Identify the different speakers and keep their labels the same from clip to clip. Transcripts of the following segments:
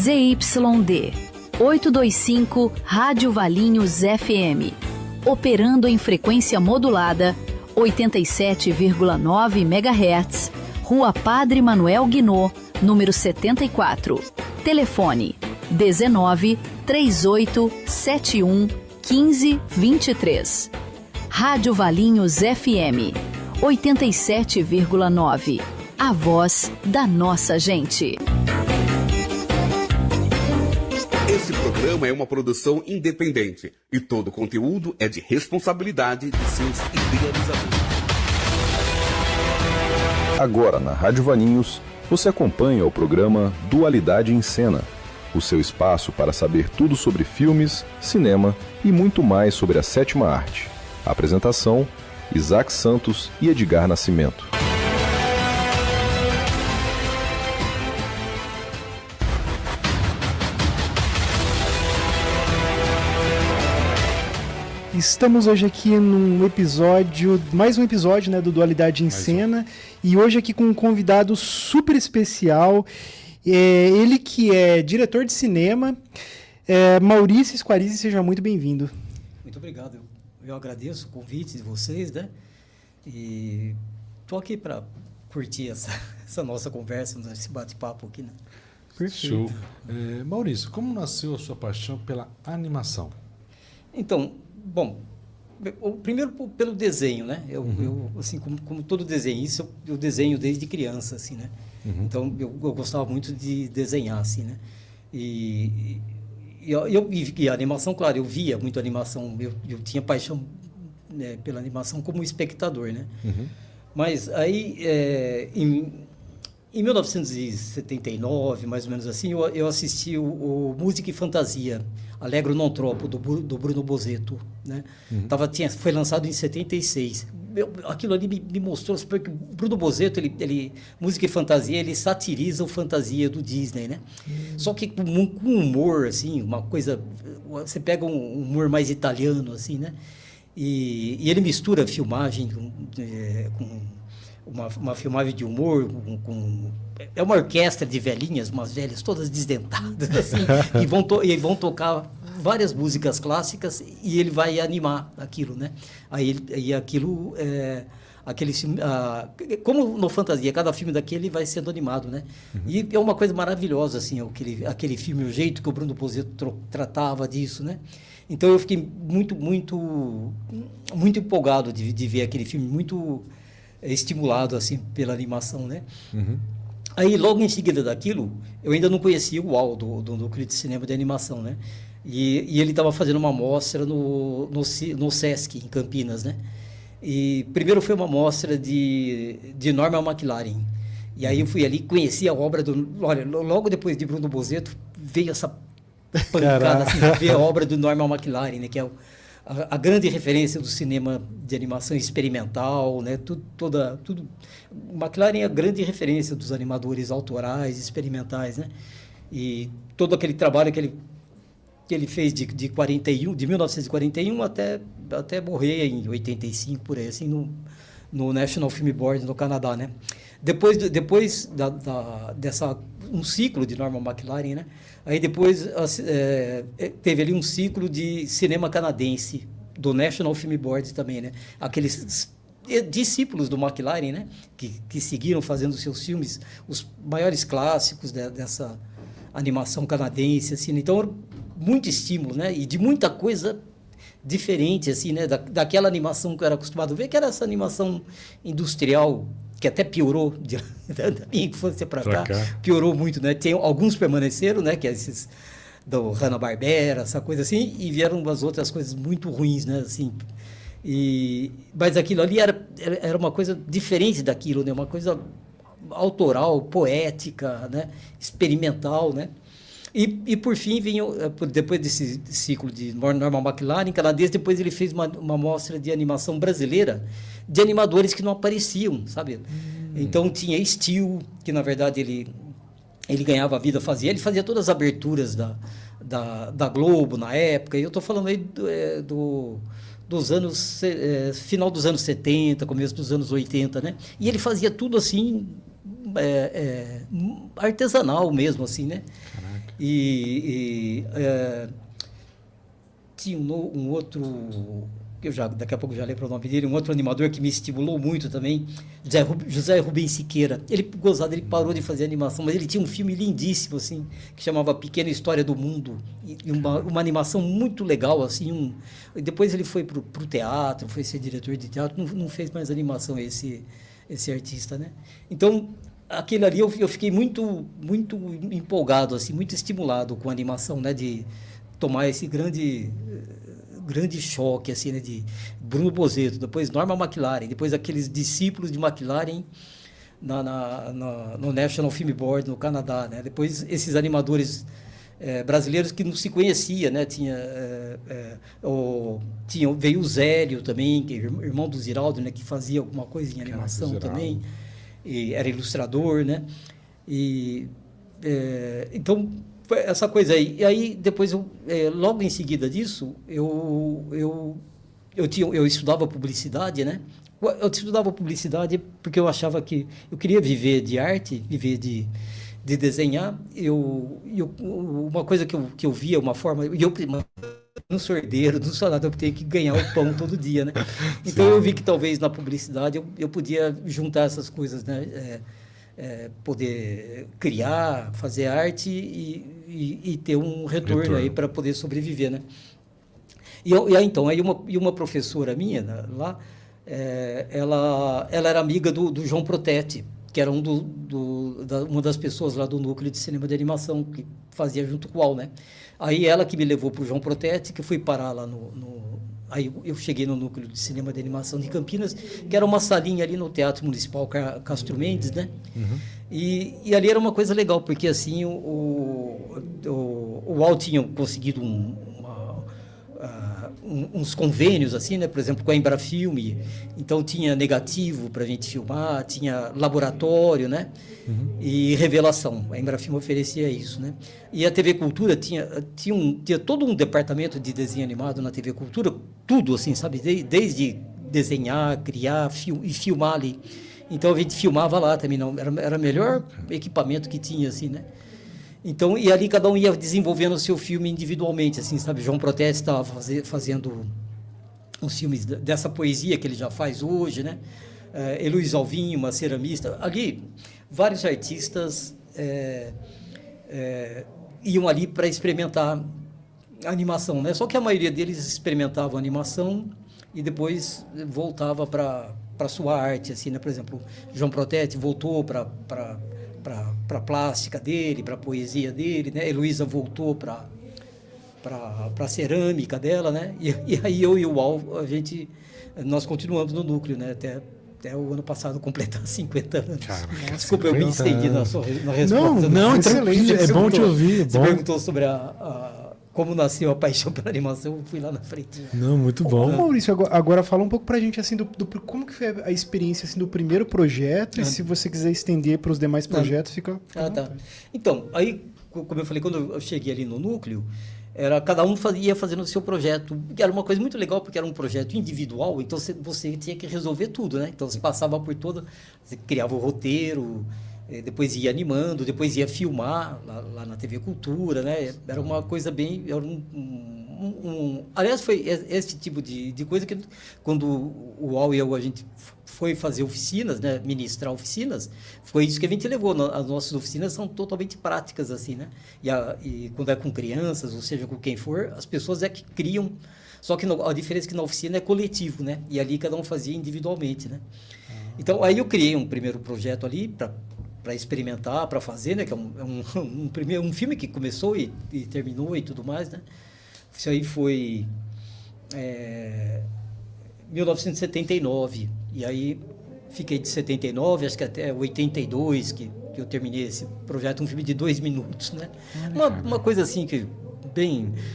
Speaker 1: ZYD 825 Rádio Valinhos FM. Operando em frequência modulada 87,9 MHz. Rua Padre Manuel Guinot, número 74. Telefone 19 38 71 15 23. Rádio Valinhos FM 87,9. A voz da nossa gente.
Speaker 2: Este programa é uma produção independente e todo o conteúdo é de responsabilidade de seus idealizadores.
Speaker 3: Agora na Rádio Valinhos, você acompanha o programa Dualidade em Cena, o seu espaço para saber tudo sobre filmes, cinema e muito mais sobre a sétima arte. A apresentação: Isaac Santos e Edgar Nascimento.
Speaker 4: Estamos hoje aqui num episódio, mais um episódio, né, do Dualidade em Cena, e hoje aqui com um convidado super especial, ele que é diretor de cinema, Maurício Squarizi, seja muito bem-vindo.
Speaker 5: Muito obrigado, eu agradeço o convite de vocês, né, e estou aqui para curtir essa nossa conversa, esse bate-papo aqui, né.
Speaker 4: Perfeito.
Speaker 6: Show. Maurício, como nasceu a sua paixão pela animação?
Speaker 5: Então, bom, primeiro pelo desenho, né? Eu assim, como todo desenhista, eu desenho desde criança, assim, né? Então, eu gostava muito de desenhar, assim, né? E a animação, claro, eu via muito animação, eu tinha paixão, né, pela animação como espectador, né? Mas aí, em 1979, mais ou menos assim, eu assisti o Música e Fantasia, Allegro non troppo, do Bruno Bozzetto, né? Foi lançado em 76. Aquilo ali me mostrou, porque o Bruno Bozzetto, Música e Fantasia, ele satiriza o fantasia do Disney, né? Só que com humor, assim, uma coisa... Você pega um humor mais italiano, assim, né? E ele mistura filmagem com uma filmagem de humor, é uma orquestra de velhinhas, umas velhas todas desdentadas, assim, e vão tocar várias músicas clássicas e ele vai animar aquilo, né? Aí aquilo, como no Fantasia, cada filme daquele vai sendo animado, né? E é uma coisa maravilhosa, assim, aquele filme, o jeito que o Bruno Bozzetto tratava disso, né? Então eu fiquei muito, muito, muito empolgado de ver aquele filme, muito estimulado, assim, pela animação, né? Aí, logo em seguida daquilo, eu ainda não conhecia o UAU, do Núcleo de Cinema de Animação, né? E ele estava fazendo uma mostra no Sesc, em Campinas, né? E primeiro foi uma mostra de Norman McLaren. E aí eu fui ali, conheci a obra Olha, logo depois de Bruno Bozzetto, veio essa pancada, assim, ver a obra do Norman McLaren, né? Que é a grande referência do cinema de animação experimental, né? Tudo. McLaren é a grande referência dos animadores autorais, experimentais, né? E todo aquele trabalho que ele fez de 1941 até morrer em 85, por aí, assim, no National Film Board, no Canadá, né? Depois dessa um ciclo de Norman McLaren, né? Aí depois teve ali um ciclo de cinema canadense, do National Film Board também, né? Aqueles discípulos do McLaren, né? Que seguiram fazendo seus filmes, os maiores clássicos dessa animação canadense, assim. Então, muito estímulo, né? E de muita coisa diferente, assim, né? Daquela animação que eu era acostumado a ver, que era essa animação industrial, que até piorou da minha infância para cá, piorou muito, né? Alguns permaneceram, né? Que é esses do Hanna-Barbera, essa coisa assim, e vieram umas outras coisas muito ruins, né? Assim, mas aquilo ali era uma coisa diferente daquilo, né? Uma coisa autoral, poética, né? Experimental, né? E por fim, depois desse ciclo de Norman McLaren, canadense, depois ele fez uma mostra de animação brasileira, de animadores que não apareciam, sabe? Então tinha Steel, que na verdade ele ganhava a vida, ele fazia todas as aberturas da Globo na época, e eu estou falando aí dos anos, final dos anos 70, começo dos anos 80, né? E ele fazia tudo assim, artesanal mesmo, assim, né? Tinha um outro, daqui a pouco já lembro o nome dele, um outro animador que me estimulou muito também, José Rubens Siqueira. Ele, gozado, ele parou de fazer animação, mas ele tinha um filme lindíssimo, assim, que chamava Pequena História do Mundo, e uma animação muito legal, assim, depois ele foi pro teatro, foi ser diretor de teatro, não fez mais animação, esse artista, né? Então, aquele ali eu fiquei muito, muito empolgado, assim, muito estimulado com a animação, né, de tomar esse grande choque, assim, né, de Bruno Bozzetto, depois Norma McLaren, depois aqueles discípulos de McLaren no National Film Board, no Canadá, né? Depois esses animadores brasileiros que não se conhecia, né? Veio o Zélio também, que é irmão do Ziraldo, né, que fazia alguma coisa em animação também, e era ilustrador, né? Então, essa coisa aí. E aí, depois, logo em seguida disso, eu estudava publicidade, né? Eu estudava publicidade porque eu achava que eu queria viver de arte, viver de desenhar. Uma coisa que eu via, uma forma... não sou herdeiro, não sou nada, eu tenho que ganhar o pão todo dia, né? Então, eu vi que talvez na publicidade eu podia juntar essas coisas, né? Poder criar, fazer arte e ter um retorno aí para poder sobreviver, né? Então, uma professora minha, né, lá, ela era amiga do João Protetti, que era uma das pessoas lá do núcleo de cinema de animação, que fazia junto com o UOL, né? Aí ela que me levou para o João Protetti, que eu fui parar lá Aí eu cheguei no núcleo de cinema de animação de Campinas, que era uma salinha ali no Teatro Municipal Castro Mendes, né? Uhum. E ali era uma coisa legal, porque assim o UOL tinha conseguido uns convênios, assim, né? Por exemplo, com a Embrafilme, então tinha negativo para a gente filmar, tinha laboratório, né? Uhum. E revelação, a Embrafilme oferecia isso, né? E a TV Cultura tinha todo um departamento de desenho animado na TV Cultura, tudo assim, sabe? Desde desenhar, criar e filmar ali. Então a gente filmava lá também, não era o melhor equipamento que tinha, assim, né? Então, e ali cada um ia desenvolvendo o seu filme individualmente, assim, sabe? João Protetti estava fazendo uns filmes dessa poesia que ele já faz hoje, né? Heloísa Alvim, uma ceramista. Ali, vários artistas iam ali para experimentar a animação, né? Só que a maioria deles experimentavam a animação e depois voltava para a sua arte, assim, né? Por exemplo, João Protetti voltou para a plástica dele, para a poesia dele, né? Heloísa voltou para a cerâmica dela, né? E aí eu e o Al, nós continuamos no núcleo, né? Até o ano passado completar 50 anos. Cara, desculpa, eu me estendi na resposta.
Speaker 4: Não, excelente, é bom te ouvir.
Speaker 5: Você perguntou sobre como nasceu a paixão pela animação, eu fui lá na frente.
Speaker 6: Não, muito bom.
Speaker 4: Ô, Maurício, agora fala um pouco pra gente, assim, como que foi a experiência, assim, do primeiro projeto, e se você quiser estender para os demais projetos, fica
Speaker 5: tá. Então, aí, como eu falei, quando eu cheguei ali no núcleo, cada um ia fazendo o seu projeto, que era uma coisa muito legal, porque era um projeto individual, então você tinha que resolver tudo, né? Então, você passava por você criava o roteiro, depois ia animando, depois ia filmar lá na TV Cultura, né? Era uma coisa bem... Aliás, foi esse tipo de coisa que, quando o UOL e a gente foi fazer oficinas, né? Ministrar oficinas, foi isso que a gente levou. As nossas oficinas são totalmente práticas, assim, né? E quando é com crianças, ou seja, com quem for, as pessoas que criam. Só que a diferença é que na oficina é coletivo, né? E ali cada um fazia individualmente, né? Então, aí eu criei um primeiro projeto ali para experimentar, para fazer, né? Que é um filme que começou e terminou e tudo mais, né? Isso aí foi 1979. E aí fiquei de 79, acho que até 82 que eu terminei esse projeto, um filme de 2 minutos, né? Uma coisa assim que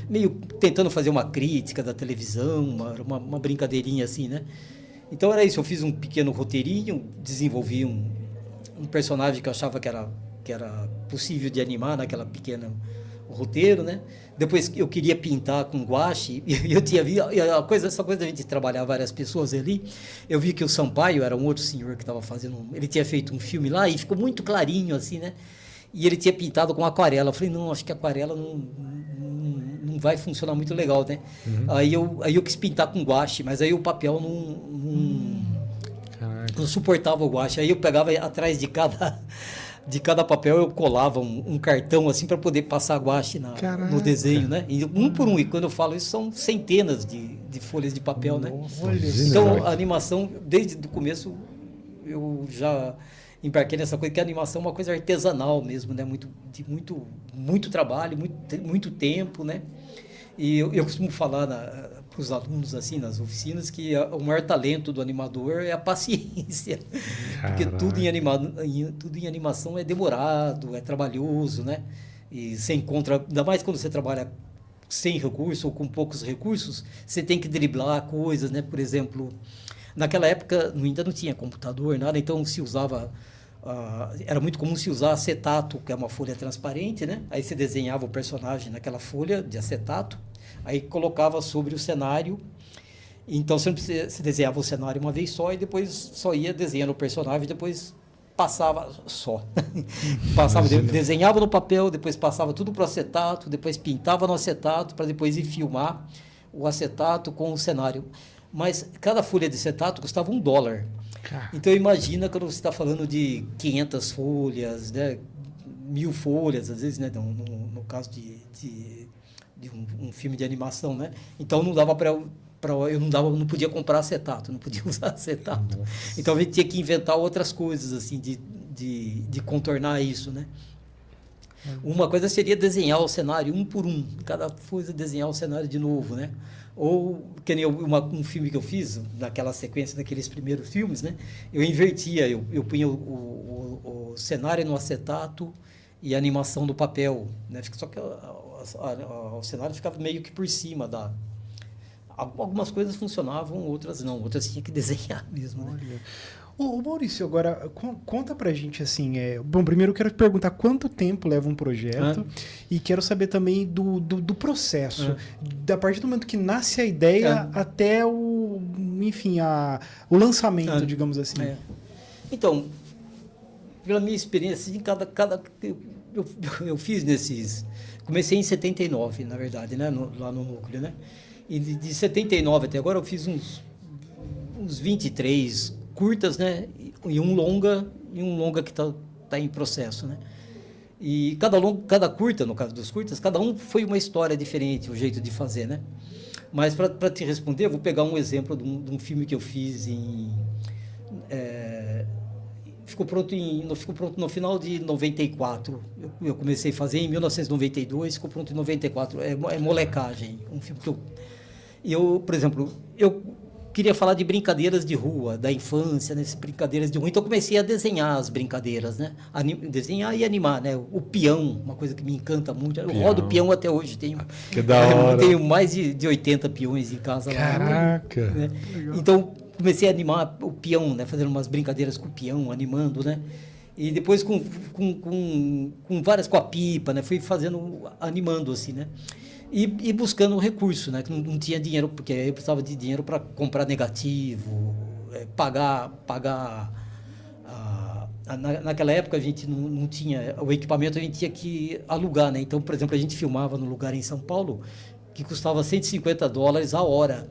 Speaker 5: meio tentando fazer uma crítica da televisão, uma brincadeirinha assim, né? Então era isso, eu fiz um pequeno roteirinho, desenvolvi um personagem que eu achava que era possível de animar naquela pequena roteiro, né? Depois eu queria pintar com guache, e eu tinha visto essa coisa da gente trabalhar várias pessoas ali, eu vi que o Sampaio era um outro senhor que estava fazendo, ele tinha feito um filme lá e ficou muito clarinho assim, né? e ele tinha pintado com aquarela. Eu falei, não, acho que aquarela não vai funcionar muito legal, né? Aí eu quis pintar com guache, mas aí o papel não suportava o guache. Aí eu pegava atrás de cada papel, eu colava um cartão assim para poder passar guache no desenho, né? E um por um. E quando eu falo isso, são centenas de folhas de papel, né? Então, a animação, desde o começo, eu já embarquei nessa coisa, que a animação é uma coisa artesanal mesmo, né? Muito trabalho, muito tempo, né? E eu costumo falar para os alunos, assim, nas oficinas, que o maior talento do animador é a paciência. Porque tudo em animação é demorado, é trabalhoso, né? E você encontra, ainda mais quando você trabalha sem recurso ou com poucos recursos, você tem que driblar coisas, né? Por exemplo, naquela época ainda não tinha computador, nada, então se usava... era muito comum se usar acetato, que é uma folha transparente, né? Aí você desenhava o personagem naquela folha de acetato, aí colocava sobre o cenário. Então você desenhava o cenário uma vez só e depois só ia desenhando o personagem, depois passava só. Desenhava no papel, depois passava tudo para o acetato, depois pintava no acetato para depois ir filmar o acetato com o cenário. Mas cada folha de acetato custava $1. Então imagina quando você está falando de 500 folhas, né, 1000 folhas, às vezes, né, no caso de um filme de animação, né? Então não dava não podia comprar acetato, não podia usar acetato. Nossa. Então a gente tinha que inventar outras coisas assim de contornar isso, né? Uma coisa seria desenhar o cenário um por um, cada coisa desenhar o cenário de novo, né? Ou, que nem um filme que eu fiz, naquela sequência daqueles primeiros filmes, né? Eu invertia, eu punha o cenário no acetato e a animação no papel, né? Só que o cenário ficava meio que por cima algumas coisas funcionavam, outras não, outras tinha que desenhar mesmo, né?
Speaker 4: Ô Maurício, agora conta pra gente assim, bom, primeiro eu quero te perguntar quanto tempo leva um projeto e quero saber também do processo, da partir do momento que nasce a ideia até o lançamento, digamos assim.
Speaker 5: Então, pela minha experiência, assim, eu fiz comecei em 79, na verdade, né, lá no núcleo, né? E de 79 até agora eu fiz uns 23 curtas, né? E um longa que tá em processo, né? E cada curta, no caso dos curtas, cada um foi uma história diferente, o jeito de fazer, né? Mas para te responder, eu vou pegar um exemplo de um filme que eu fiz ficou pronto no final de 94. Eu comecei a fazer em 1992, ficou pronto em 94. É Molecagem, um filme que eu, por exemplo, eu queria falar de brincadeiras de rua, da infância, né? Brincadeiras de rua. Então, eu comecei a desenhar as brincadeiras, né? Desenhar e animar, né? O peão, uma coisa que me encanta muito. Eu rodo peão até hoje.
Speaker 6: Que da hora.
Speaker 5: Tenho mais de 80 peões em casa.
Speaker 6: Caraca!
Speaker 5: Lá, né? Então, comecei a animar o peão, né? Fazendo umas brincadeiras com o peão, animando, né? E depois com várias, com a pipa, né? Fui animando, assim, né? E buscando recurso, né? Que não tinha dinheiro, porque eu precisava de dinheiro para comprar negativo, pagar. Naquela época a gente não tinha o equipamento, a gente tinha que alugar, né? Então, por exemplo, a gente filmava num lugar em São Paulo que custava $150 a hora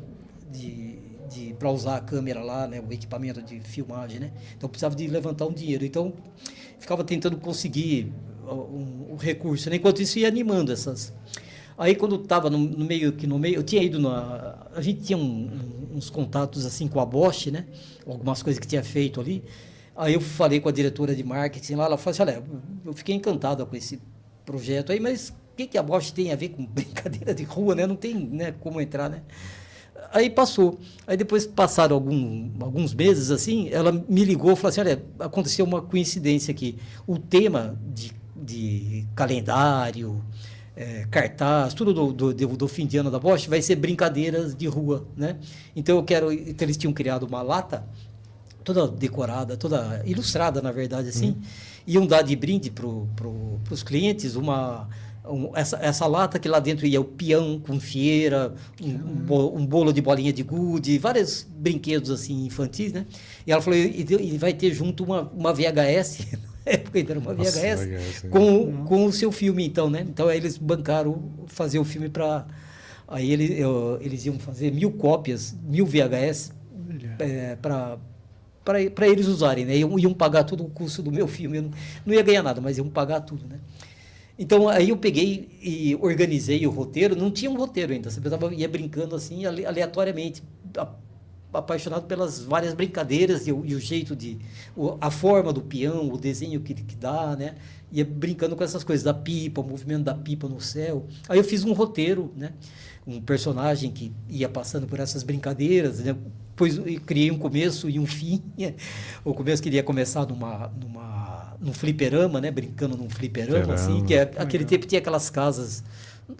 Speaker 5: para usar a câmera lá, né? O equipamento de filmagem, né? Então precisava de levantar um dinheiro. Então ficava tentando conseguir um recurso, né? Enquanto isso ia animando essas. Aí quando estava no meio, eu tinha ido a gente tinha uns contatos assim com a Bosch, né? Algumas coisas que tinha feito ali. Aí eu falei com a diretora de marketing lá, ela falou assim, olha, eu fiquei encantada com esse projeto aí, mas o que a Bosch tem a ver com brincadeira de rua, né? Não tem, né, como entrar, né? Aí passou. Aí depois passaram alguns meses assim, ela me ligou e falou assim, olha, aconteceu uma coincidência aqui. O tema de calendário, cartaz, tudo do fim de ano da Bosch vai ser brincadeiras de rua, né? Então então eles tinham criado uma lata toda decorada, toda ilustrada, na verdade, assim, iam dar de brinde para os clientes essa lata que lá dentro ia o peão com fieira, um bolo de bolinha de gude, vários brinquedos assim infantis, né? E ela falou, e vai ter junto uma VHS época ainda era uma
Speaker 6: Nossa,
Speaker 5: VHS,
Speaker 6: VHS,
Speaker 5: com o seu filme, então, né? Então, aí eles bancaram fazer o filme para... Aí eles iam fazer 1000 cópias, 1000 VHS, para eles usarem, né? Iam pagar todo o custo do meu filme. Eu não ia ganhar nada, mas iam pagar tudo, né? Então, aí eu peguei e organizei o roteiro. Não tinha um roteiro ainda, você ia brincando assim, aleatoriamente, apaixonado pelas várias brincadeiras e o jeito a forma do peão, o desenho que dá, né? Ia brincando com essas coisas, da pipa, o movimento da pipa no céu. Aí eu fiz um roteiro, né? Um personagem que ia passando por essas brincadeiras, né? Depois eu criei um começo e um fim. O começo queria começar num fliperama, né? Brincando num fliperama, assim, que aquele tempo tinha aquelas casas...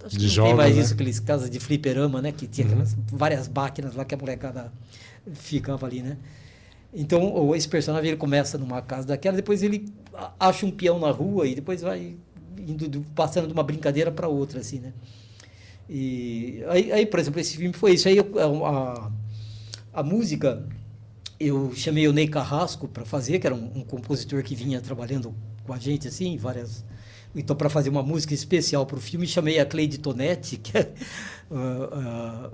Speaker 5: Acho que não
Speaker 6: jogos,
Speaker 5: tem mais
Speaker 6: né?
Speaker 5: isso, aquelas casas de fliperama, né? Que tinha aquelas várias máquinas lá que a molecada ficava ali, né? Então, esse personagem, ele começa numa casa daquela, depois ele acha um peão na rua e depois vai passando de uma brincadeira para outra, assim, né? E aí, por exemplo, esse filme foi isso. Aí a música, eu chamei o Ney Carrasco para fazer, que era um compositor que vinha trabalhando com a gente, assim, várias... Então, para fazer uma música especial para o filme, chamei a Cleide Tonetti, que é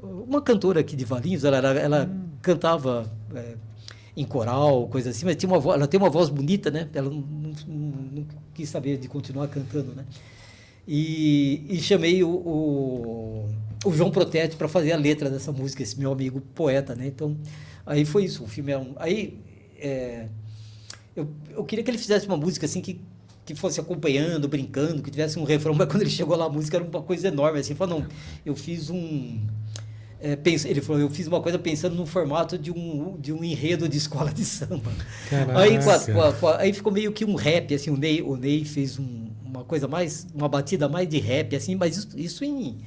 Speaker 5: uma cantora aqui de Valinhos. Ela cantava em coral, coisa assim, mas ela tem uma voz bonita, né? Ela não quis saber de continuar cantando, né? E chamei o João Protete para fazer a letra dessa música, esse meu amigo poeta, né? Então, aí foi isso. O filme eu queria que ele fizesse uma música assim que fosse acompanhando, brincando, que tivesse um refrão, mas quando ele chegou lá, a música era uma coisa enorme, assim, ele falou, não, eu fiz ele falou, eu fiz uma coisa pensando no formato de um enredo de escola de samba.
Speaker 6: Caraca.
Speaker 5: Aí ficou meio que um rap, assim, o Ney fez uma coisa mais, uma batida mais de rap, assim, mas isso em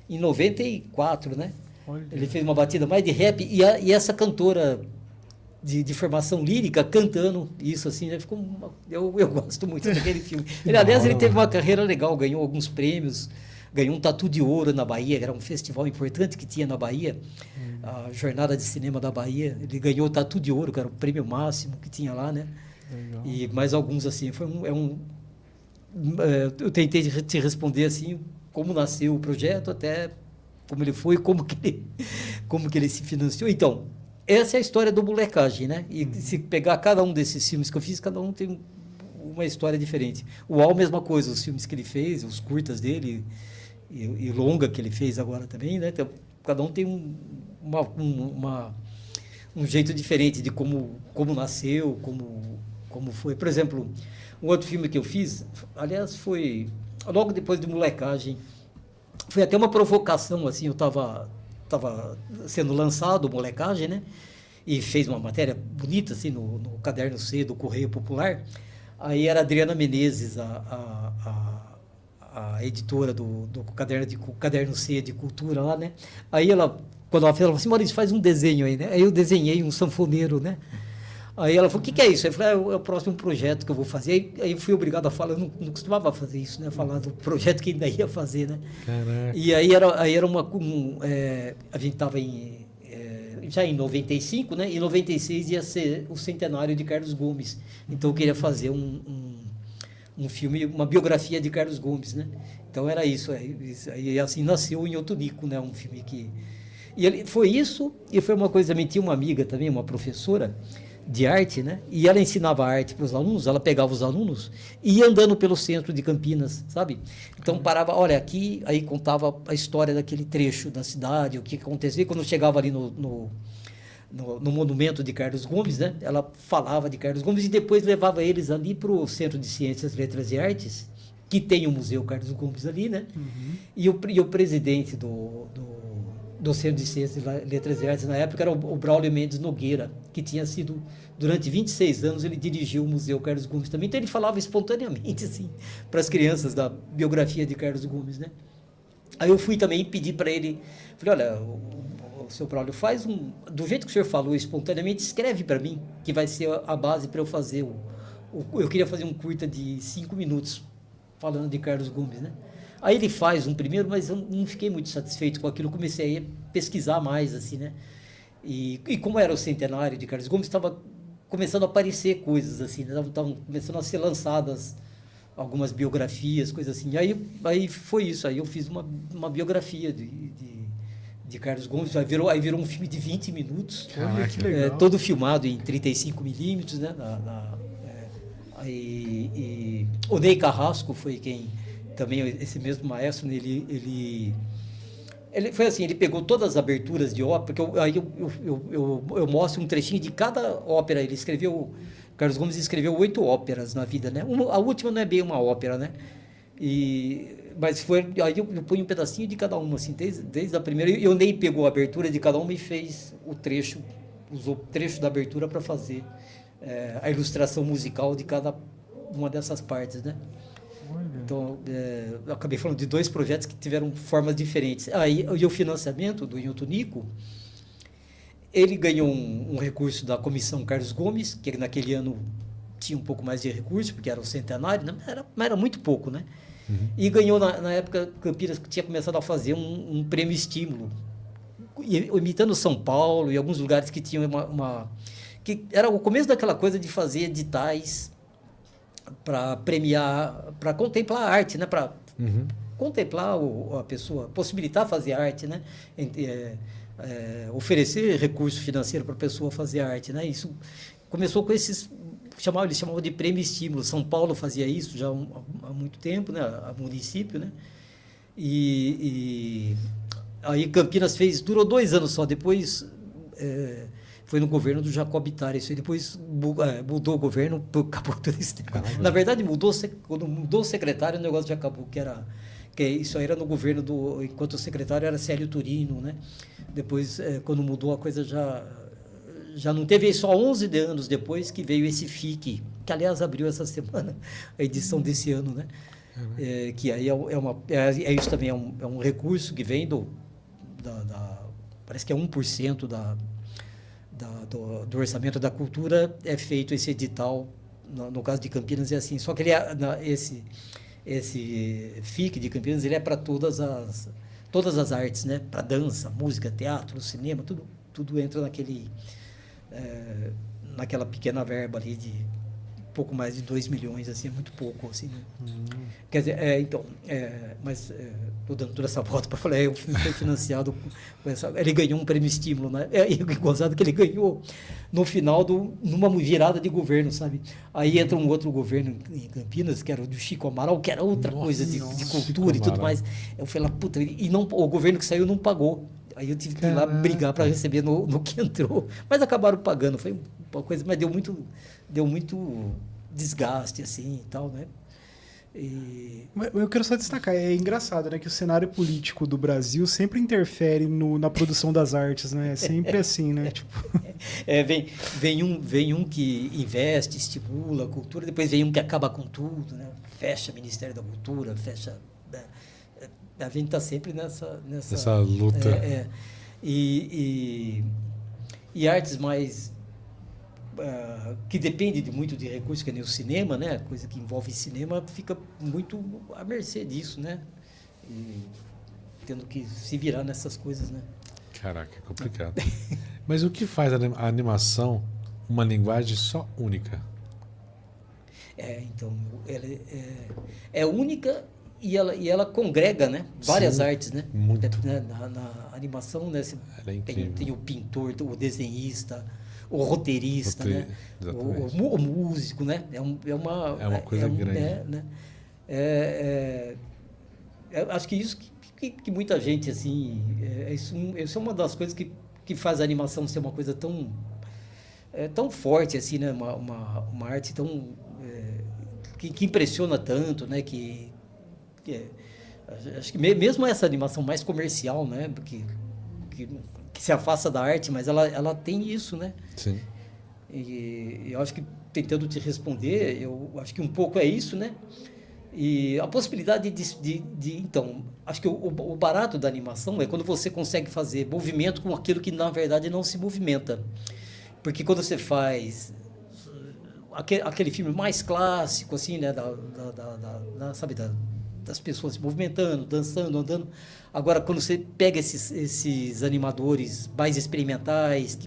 Speaker 5: 94, né?
Speaker 4: Olha.
Speaker 5: Ele fez uma batida mais de rap, e essa cantora de formação lírica cantando isso, assim, né? Eu gosto muito daquele filme. Aliás, ele teve uma carreira legal, ganhou alguns prêmios, ganhou um Tatu de Ouro na Bahia, que era um festival importante que tinha na Bahia, a Jornada de Cinema da Bahia. Ele ganhou o Tatu de Ouro, que era o prêmio máximo que tinha lá, né?
Speaker 4: Legal.
Speaker 5: E mais alguns, assim, eu tentei te responder, assim, como nasceu o projeto, até como ele foi, como que ele se financiou. Então, essa é a história do Molecagem, né? E se pegar cada um desses filmes que eu fiz, cada um tem uma história diferente. O Al, mesma coisa, os filmes que ele fez, os curtas dele e longa que ele fez agora também, né? Então, cada um tem um jeito diferente de como nasceu, como foi. Por exemplo, um outro filme que eu fiz, aliás, foi logo depois de Molecagem, foi até uma provocação, assim, eu estava sendo lançado Molecagem, né? E fez uma matéria bonita, assim, no Caderno C do Correio Popular. Aí era a Adriana Menezes, a editora do Caderno C de Cultura lá, né? Aí quando ela fez, ela falou assim, Maurício, faz um desenho aí, né? Aí eu desenhei um sanfoneiro, né? Aí ela falou, o que é isso? Eu falei, é o próximo projeto que eu vou fazer. Aí eu fui obrigado a falar, eu não costumava fazer isso, né? Falar do projeto que ainda ia fazer, né?
Speaker 6: Caraca.
Speaker 5: E aí era a gente estava já em 95, né? Em 96 ia ser o centenário de Carlos Gomes. Então eu queria fazer um filme, uma biografia de Carlos Gomes, né? Então era isso. Aí assim nasceu Em Otunico, né? Um filme que... foi isso, e foi uma coisa também, tinha uma amiga também, uma professora de arte, né? E ela ensinava arte para os alunos, ela pegava os alunos e ia andando pelo centro de Campinas, sabe? Então parava, olha, aqui, aí contava a história daquele trecho da cidade, o que acontecia. Quando chegava ali no monumento de Carlos Gomes, né? Ela falava de Carlos Gomes e depois levava eles ali para o Centro de Ciências, Letras e Artes, que tem o Museu Carlos Gomes ali, né? E o presidente do Centro de Ciências, Letras e Artes na época era o Braulio Mendes Nogueira, que tinha sido, durante 26 anos, ele dirigiu o Museu Carlos Gomes também. Então ele falava espontaneamente, assim, para as crianças da biografia de Carlos Gomes, né? Aí eu fui também pedir para ele, falei, olha, o seu Braulio, faz do jeito que o senhor falou espontaneamente, escreve para mim, que vai ser a base para eu fazer eu queria fazer um curta de 5 minutos falando de Carlos Gomes, né? Aí ele faz um primeiro, mas eu não fiquei muito satisfeito com aquilo, comecei a pesquisar mais, assim, né? E como era o centenário de Carlos Gomes, começando a aparecer coisas assim, né? Estavam começando a ser lançadas algumas biografias, coisas assim. Aí foi isso, aí eu fiz uma biografia de Carlos Gomes, aí virou um filme de 20 minutos,
Speaker 4: Olha que legal.
Speaker 5: todo filmado em 35mm, né? O Ney Carrasco foi quem, também esse mesmo maestro, ele foi assim, ele pegou todas as aberturas de ópera, porque aí eu mostro um trechinho de cada ópera. Carlos Gomes escreveu 8 óperas na vida, né? A última não é bem uma ópera, né? Mas aí eu ponho um pedacinho de cada uma, assim, desde a primeira. E o Ney pegou a abertura de cada uma e fez usou o trecho da abertura para fazer a ilustração musical de cada uma dessas partes, né? Então, eu acabei falando de 2 projetos que tiveram formas diferentes. E o financiamento do Nilton Nico, ele ganhou um recurso da Comissão Carlos Gomes, que naquele ano tinha um pouco mais de recurso, porque era o centenário, né? Mas era muito pouco, né? Uhum. E ganhou, na época, Campinas tinha começado a fazer um prêmio estímulo, imitando São Paulo e alguns lugares que tinham que era o começo daquela coisa de fazer editais para premiar, para contemplar a arte, né? Para contemplar a pessoa, possibilitar fazer arte, né? Oferecer recurso financeiro para a pessoa fazer arte, né? Isso começou com eles chamavam de prêmio estímulo. São Paulo fazia isso já há muito tempo, né? A município, né? E aí Campinas durou 2 anos só, depois foi no governo do Jacob Ittar, isso aí depois mudou o governo, acabou tudo isso. Na verdade, quando mudou o secretário, o negócio já acabou, que isso aí era no governo enquanto o secretário era Célio Turino, né? Depois, quando mudou a coisa já não teve, só 11 anos depois que veio esse FIC, que aliás abriu essa semana, a edição desse ano, né? Que aí isso também é um recurso que vem parece que é 1% do orçamento da cultura, é feito esse edital, no caso de Campinas é assim, só que esse FIC de Campinas, ele é para todas as artes, né? Para dança, música, teatro, cinema, tudo entra naquela pequena verba ali de pouco mais de 2 milhões, assim, é muito pouco, assim, né? Quer dizer, mas estou dando toda essa volta para falar, o filme foi financiado ele ganhou um prêmio estímulo, né? E gozado que ele ganhou no final numa virada de governo, sabe? Aí entra um outro governo em Campinas, que era o do Chico Amaral, que era outra coisa de cultura e tudo mais. Eu falei lá, puta, o governo que saiu não pagou. Aí eu tive que ir lá brigar para receber no que entrou. Mas acabaram pagando. Foi uma coisa, mas deu muito desgaste, assim, e tal, né?
Speaker 4: Eu quero só destacar, é engraçado, né, que o cenário político do Brasil sempre interfere na produção das artes, né? É sempre assim, né? Tipo...
Speaker 5: vem um que investe, estimula a cultura, depois vem um que acaba com tudo, né? Fecha o Ministério da Cultura, fecha... A gente está sempre nessa
Speaker 6: luta.
Speaker 5: E artes mais... que depende muito de recursos, que nem o cinema, né? Coisa que envolve cinema fica muito à mercê disso, né? E tendo que se virar nessas coisas, né?
Speaker 6: Caraca, é complicado. Mas o que faz a animação uma linguagem só única?
Speaker 5: Então, ela é única e ela congrega, né? Várias artes, né?
Speaker 6: Muito.
Speaker 5: Na animação, né?
Speaker 6: Ela é incrível.
Speaker 5: Tem o pintor, o desenhista, o roteirista, né? O músico, né? É uma
Speaker 6: coisa grande.
Speaker 5: Né? Acho que isso que muita gente, assim... Isso é uma das coisas que faz a animação ser uma coisa tão forte, assim, né? Uma arte tão... que impressiona tanto, né? Acho que mesmo essa animação mais comercial, né? Que se afasta da arte, mas ela tem isso, né?
Speaker 6: Sim.
Speaker 5: E eu acho que, tentando te responder, eu acho que um pouco é isso, né? E a possibilidade então, acho que o barato da animação é quando você consegue fazer movimento com aquilo que, na verdade, não se movimenta. Porque quando você faz aquele filme mais clássico, assim, né? Sabe, das pessoas se movimentando, dançando, andando. Agora, quando você pega esses animadores mais experimentais,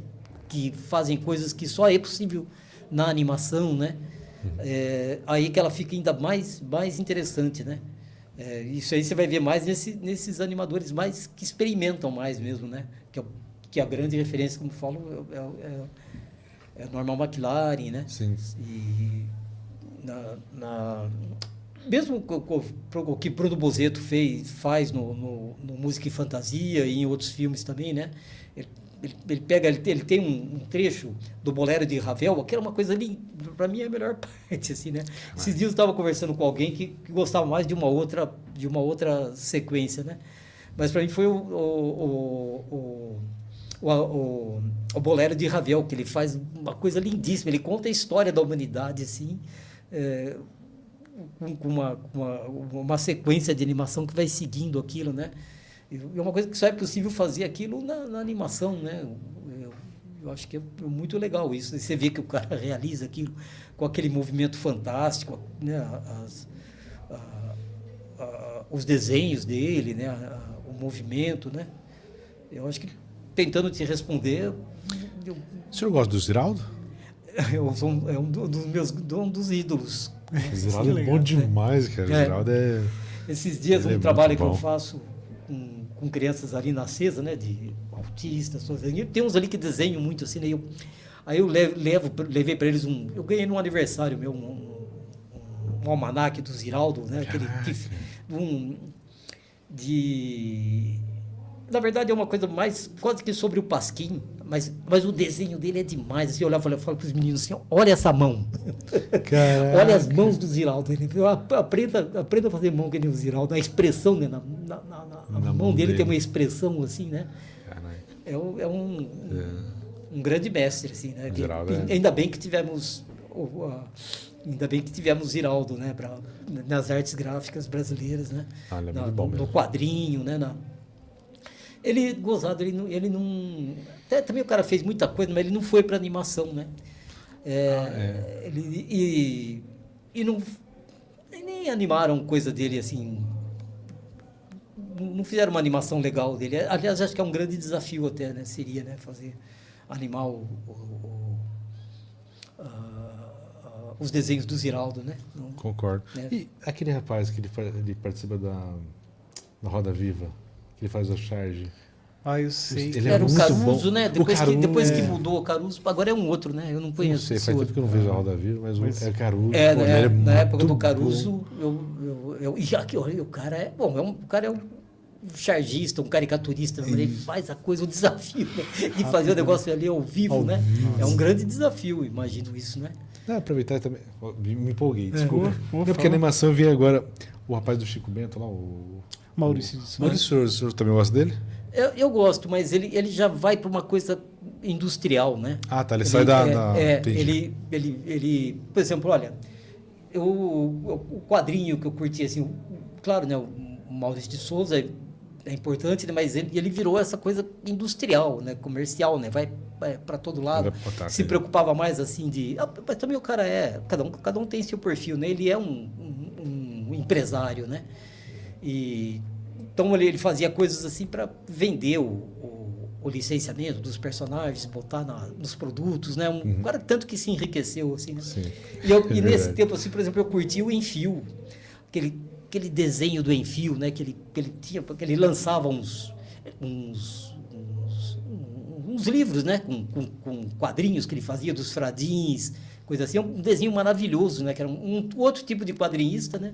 Speaker 5: que fazem coisas que só é possível na animação, né? Aí que ela fica ainda mais interessante, né? Isso aí você vai ver mais nesses animadores mais que experimentam mais mesmo, né? Que a grande referência, como falo, é Norman McLaren, né?
Speaker 6: Sim.
Speaker 5: E mesmo o que Bruno Bozzetto faz no Música e Fantasia e em outros filmes também, né? Ele tem um trecho do Bolero de Ravel, que era uma coisa ali, para mim é a melhor parte, assim, né? Esses dias eu estava conversando com alguém que gostava mais de uma outra sequência, né? Mas para mim foi o Bolero de Ravel, que ele faz uma coisa lindíssima, ele conta a história da humanidade, assim, com uma sequência de animação que vai seguindo aquilo, né? É uma coisa que só é possível fazer aquilo na animação, né? Eu acho que é muito legal isso. Você vê que o cara realiza aquilo com aquele movimento fantástico, né? Os desenhos dele, né? O movimento, né? Eu acho que, tentando te responder...
Speaker 6: O senhor gosta do Ziraldo?
Speaker 5: É um dos ídolos.
Speaker 6: O Ziraldo é bom demais, cara. O Ziraldo é...
Speaker 5: Esses dias,
Speaker 6: Ele
Speaker 5: um
Speaker 6: é
Speaker 5: trabalho
Speaker 6: muito
Speaker 5: que eu
Speaker 6: bom.
Speaker 5: faço com crianças ali na CESA, né, de autistas, tem uns ali que desenham muito assim, né, aí eu levei para eles eu ganhei num aniversário meu um almanaque do Ziraldo, né, na verdade é uma coisa mais quase que sobre o Pasquim, mas o desenho dele é demais, assim, eu olhava e falo para os meninos assim, olha essa mão.
Speaker 6: Caraca.
Speaker 5: Olha as mãos do Ziraldo. Aprenda a fazer mão que nem o Ziraldo. A expressão, né? Na mão dele tem uma expressão assim, né? É um grande mestre, assim, né? Ainda bem que tivemos Ziraldo, né? Nas artes gráficas brasileiras, né?
Speaker 6: Ele é muito bom mesmo.
Speaker 5: No quadrinho, né? Ele, gozado, ele não... Até também o cara fez muita coisa, mas ele não foi para animação, né? Ele não... Nem animaram coisa dele, assim... Não fizeram uma animação legal dele. Aliás, acho que é um grande desafio até, né? Seria, né? Animar os desenhos do Ziraldo, né?
Speaker 6: Concordo. E aquele rapaz que ele participa da Roda Viva, que ele faz o charge.
Speaker 4: Eu sei.
Speaker 6: Ele
Speaker 5: Era o
Speaker 6: muito
Speaker 5: Caruso,
Speaker 6: bom.
Speaker 5: né? Depois que mudou o Caruso, agora é um outro, né? Eu não
Speaker 6: Não
Speaker 5: conheço.
Speaker 6: sei, faz tempo que eu não vejo a Roda Viva, mas é Caruso.
Speaker 5: Na época do Caruso, o cara é... Bom, o cara é um chargista, um caricaturista, mas ele faz a coisa, o desafio, né? De fazer o negócio ali ao vivo, né? É um grande desafio, imagino isso, né?
Speaker 6: Aproveitar também. Me empolguei, desculpa. Porque a animação eu vi agora o rapaz do Chico Bento lá, o
Speaker 4: Maurício.
Speaker 6: Maurício, o senhor também gosta dele?
Speaker 5: Eu gosto, mas ele já vai para uma coisa industrial, né?
Speaker 6: Ele sai da...
Speaker 5: Ele, por exemplo, olha, o quadrinho que eu curti, assim, claro, né? O Maurício de Souza é importante, né, mas ele virou essa coisa industrial, né? Comercial, né? Vai para todo lado. Se preocupava mais, assim, mas também o cara cada um tem seu perfil, né? Ele é um empresário, né? Então ele fazia coisas assim para vender o licenciamento dos personagens, botar nos produtos, né? Um cara tanto que se enriqueceu, assim, né?
Speaker 6: Sim.
Speaker 5: E nesse tempo, assim, por exemplo, eu curti o Enfio, aquele desenho do Enfio, né? Que ele lançava uns livros, né? Com quadrinhos que ele fazia dos Fradins, coisa assim, um desenho maravilhoso, né? Que era um outro tipo de quadrinista, né?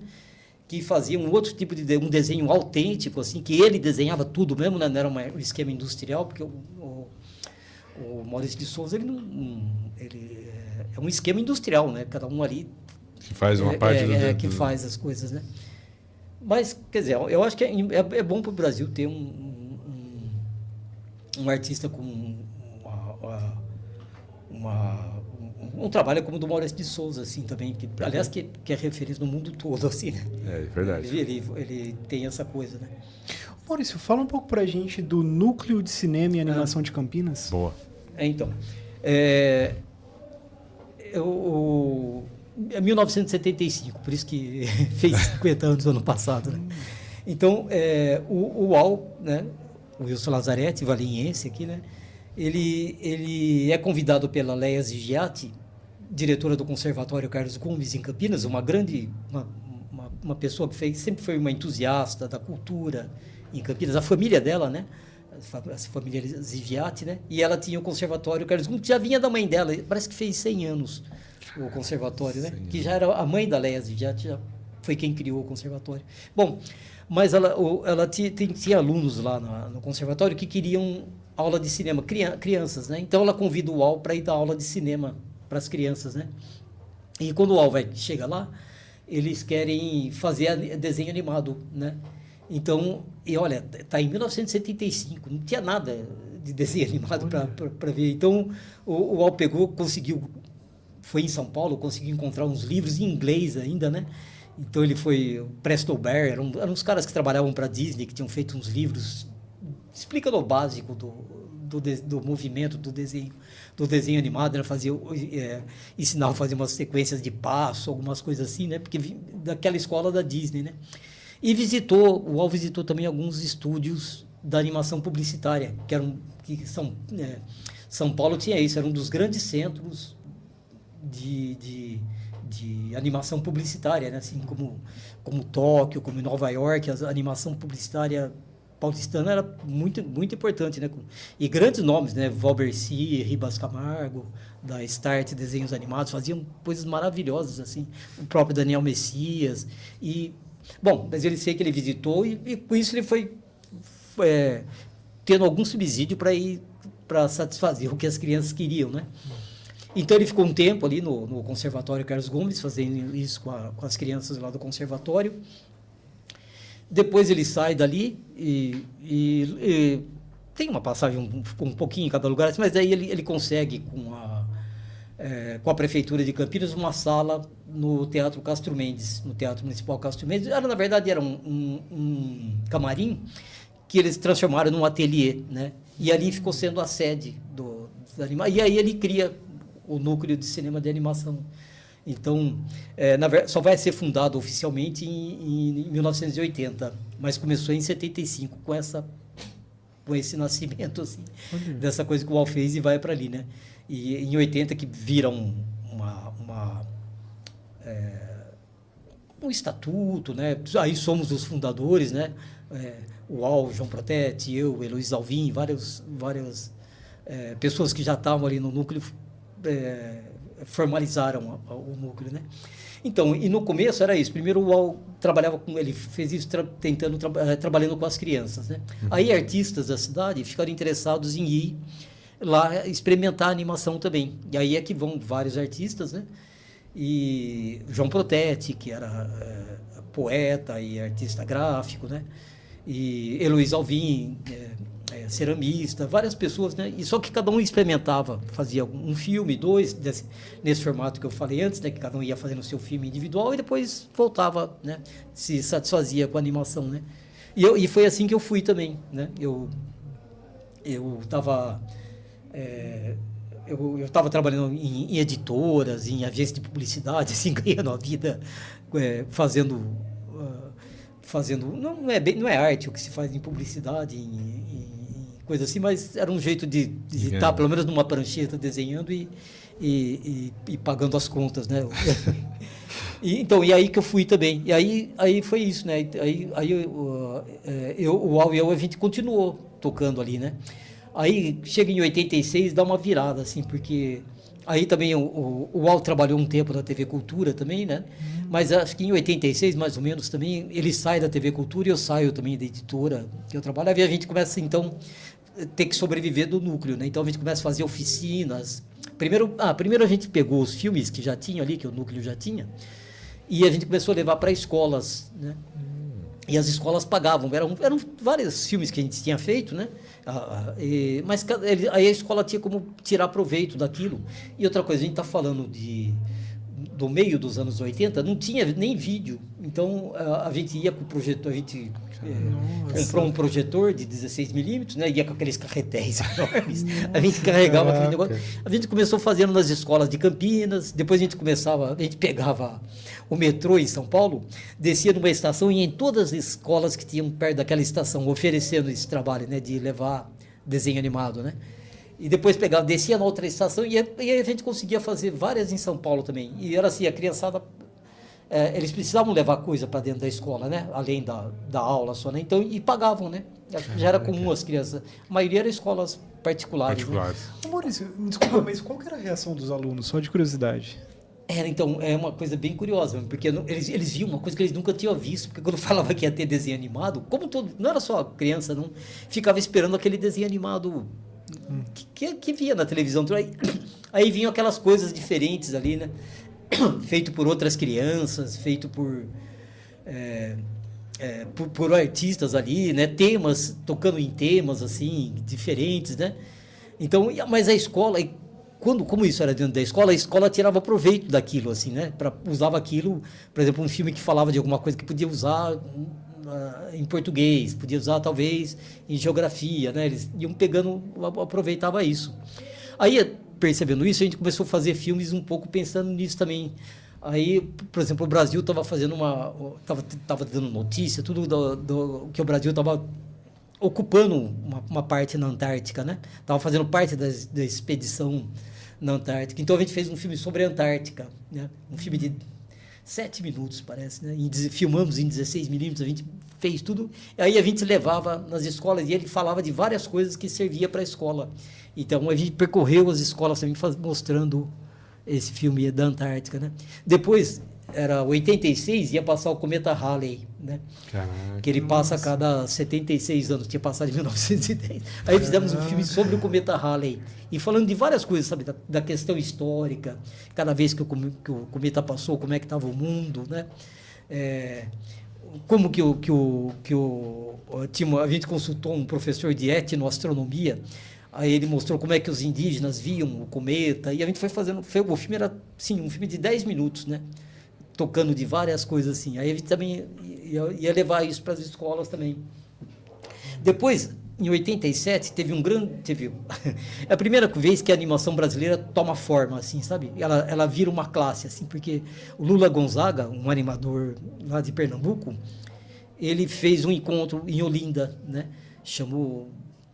Speaker 5: Que fazia um outro tipo de um desenho autêntico, assim, que ele desenhava tudo mesmo, né? Não era um esquema industrial, porque o Maurício de Souza, ele é um esquema industrial, né? Cada um ali
Speaker 6: que faz uma parte
Speaker 5: que faz as coisas, né? Mas, quer dizer, eu acho que é bom para o Brasil ter um artista com um trabalho como o do Maurício de Souza, assim, também, que, aliás, que é referência no mundo todo, assim, né?
Speaker 6: É verdade.
Speaker 5: Ele tem essa coisa, né?
Speaker 4: Maurício, fala um pouco pra gente do Núcleo de Cinema e Animação de Campinas.
Speaker 6: Boa.
Speaker 5: Então, é 1975, por isso que fez 50 anos ano passado, né? Então, o UAL, né? O Wilson Lazzaretti, valeense aqui, né? Ele é convidado pela Leia Zigiati diretora do Conservatório Carlos Gomes, em Campinas, uma grande, uma pessoa que sempre foi uma entusiasta da cultura em Campinas, a família dela, né? A família Ziviati, né? E ela tinha o Conservatório Carlos Gomes, que já vinha da mãe dela, parece que fez 100 anos o conservatório, né? Que já era a mãe da Leia Ziviati, já foi quem criou o conservatório. Bom, mas ela tinha alunos lá no conservatório que queriam aula de cinema, crianças, né? Então ela convida o UAU para ir dar aula de cinema para as crianças, né? E quando o UAU chega lá, eles querem fazer desenho animado, né? Então, e olha, está em 1975, não tinha nada de desenho animado para ver. Então, o UAU conseguiu, foi em São Paulo, conseguiu encontrar uns livros em inglês ainda, né? Então, ele foi, o Presto Bear, eram uns caras que trabalhavam para a Disney, que tinham feito uns livros explicando o básico do movimento do desenho animado, né? Ensinava a fazer umas sequências de passo, algumas coisas assim, né? Porque daquela escola da Disney, né? E o UAU visitou também alguns estúdios da animação publicitária, São Paulo tinha isso, era um dos grandes centros de animação publicitária, né? Assim como Tóquio, como Nova York, a animação publicitária paulistana era muito, muito importante, né? E grandes nomes, né? Valbercy, Ribas Camargo, da Start Desenhos Animados, faziam coisas maravilhosas, assim. O próprio Daniel Messias. Bom, mas ele sei que ele visitou e com isso ele foi tendo algum subsídio para satisfazer o que as crianças queriam, né? Então ele ficou um tempo ali no Conservatório Carlos Gomes, fazendo isso com as crianças lá do conservatório. Depois ele sai dali e tem uma passagem um pouquinho em cada lugar, mas daí ele consegue, com a Prefeitura de Campinas, uma sala no Teatro Castro Mendes, no Teatro Municipal Castro Mendes. Na verdade, era um camarim que eles transformaram num ateliê, né? E ali ficou sendo a sede do animal. E aí ele cria o núcleo de cinema de animação. Então, na verdade, só vai ser fundado oficialmente em 1980, mas começou em 75 com esse nascimento, assim, dessa coisa que o UAU fez e vai para ali, né? E em 80 que vira um estatuto, né? Aí somos os fundadores, né? O UAU, João Protetti, eu, Heloísa Alvim, várias pessoas que já estavam ali no núcleo formalizaram o núcleo, né? Então, e no começo era isso. Primeiro o UAU trabalhava ele fez isso trabalhando com as crianças, né? Aí artistas da cidade ficaram interessados em ir lá experimentar a animação também. E aí é que vão vários artistas, né? E João Protetti, que era poeta e artista gráfico, né? E Heloísa Alvim, ceramista, várias pessoas, né? E só que cada um experimentava, fazia um filme, dois, nesse formato que eu falei antes, né? Que cada um ia fazendo o seu filme individual e depois voltava, né? Se satisfazia com a animação, né? E foi assim que eu fui também, né? Eu estava trabalhando em editoras, em agências de publicidade, assim, ganhando a vida, fazendo não é arte o que se faz em publicidade, em coisa assim, mas era um jeito de estar pelo menos numa prancheta desenhando e pagando as contas, né? Então, e aí que eu fui também. E aí foi isso, né? O UAU e a gente continuou tocando ali, né? Aí chega em 86, dá uma virada, assim, porque aí também o UAU trabalhou um tempo na TV Cultura também, né? Mas acho que em 86, mais ou menos, também, ele sai da TV Cultura e eu saio também da editora que eu trabalhava. E a gente começa, então, a ter que sobreviver do núcleo, né? Então a gente começa a fazer oficinas. Primeiro a gente pegou os filmes que já tinha ali, que o núcleo já tinha, e a gente começou a levar para escolas, né? E as escolas pagavam. Eram vários filmes que a gente tinha feito, né? Mas aí a escola tinha como tirar proveito daquilo. E outra coisa, a gente está falando do meio dos anos 80, não tinha nem vídeo. Então, a gente ia com o projetor, a gente comprou um projetor de 16mm, né? Ia com aqueles carretéis enormes. A gente carregava aquele negócio. A gente começou fazendo nas escolas de Campinas, depois a gente pegava o metrô em São Paulo, descia numa estação e ia em todas as escolas que tinham perto daquela estação, oferecendo esse trabalho, né? De levar desenho animado, né? E depois pegava, descia na outra estação e aí a gente conseguia fazer várias em São Paulo também. E era assim, a criançada, eles precisavam levar coisa para dentro da escola, né? Além da aula só, né? Então, e pagavam, né? Já era comum as crianças. A maioria eram escolas particulares. Né?
Speaker 4: Ô, Maurício, desculpa, mas qual que era a reação dos alunos? Só de curiosidade.
Speaker 5: Então, é uma coisa bem curiosa, porque eles viam uma coisa que eles nunca tinham visto, porque quando falava que ia ter desenho animado, como todo, não era só criança, não, ficava esperando aquele desenho animado que via na televisão. Aí vinham aquelas coisas diferentes ali, né? Feito por outras crianças, feito por artistas ali, né? Temas, tocando em temas, assim, diferentes, né? Então, mas a escola... Como isso era dentro da escola, a escola tirava proveito daquilo, assim, né? Usava aquilo, por exemplo, um filme que falava de alguma coisa que podia usar em português, podia usar talvez em geografia, né? Eles iam pegando, aproveitava isso. Aí, percebendo isso, a gente começou a fazer filmes um pouco pensando nisso também. Aí, por exemplo, o Brasil estava fazendo estava dando notícia, tudo que o Brasil estava ocupando uma parte na Antártica, né? Estava fazendo parte da expedição na Antártica. Então a gente fez um filme sobre a Antártica, né? Um filme de 7 minutos, parece, né? Filmamos em 16 milímetros, a gente fez tudo. Aí a gente levava nas escolas e ele falava de várias coisas que servia para a escola. Então a gente percorreu as escolas também mostrando esse filme da Antártica, né? Depois, era 86, ia passar o cometa Halley, né?
Speaker 6: Caraca,
Speaker 5: que ele passa a cada 76 anos, tinha passado em 1910. Aí fizemos um filme sobre o cometa Halley, e falando de várias coisas, sabe, da questão histórica, cada vez que o cometa passou, como é que estava o mundo, né? Como a gente consultou um professor de etnoastronomia, aí ele mostrou como é que os indígenas viam o cometa, e a gente foi fazendo, o filme era, sim, um filme de 10 minutos, né? Tocando de várias coisas assim. Aí a gente também ia levar isso para as escolas também. Depois, em 87, teve a primeira vez que a animação brasileira toma forma, assim, sabe? Ela vira uma classe, assim, porque o Lula Gonzaga, um animador lá de Pernambuco, ele fez um encontro em Olinda, né?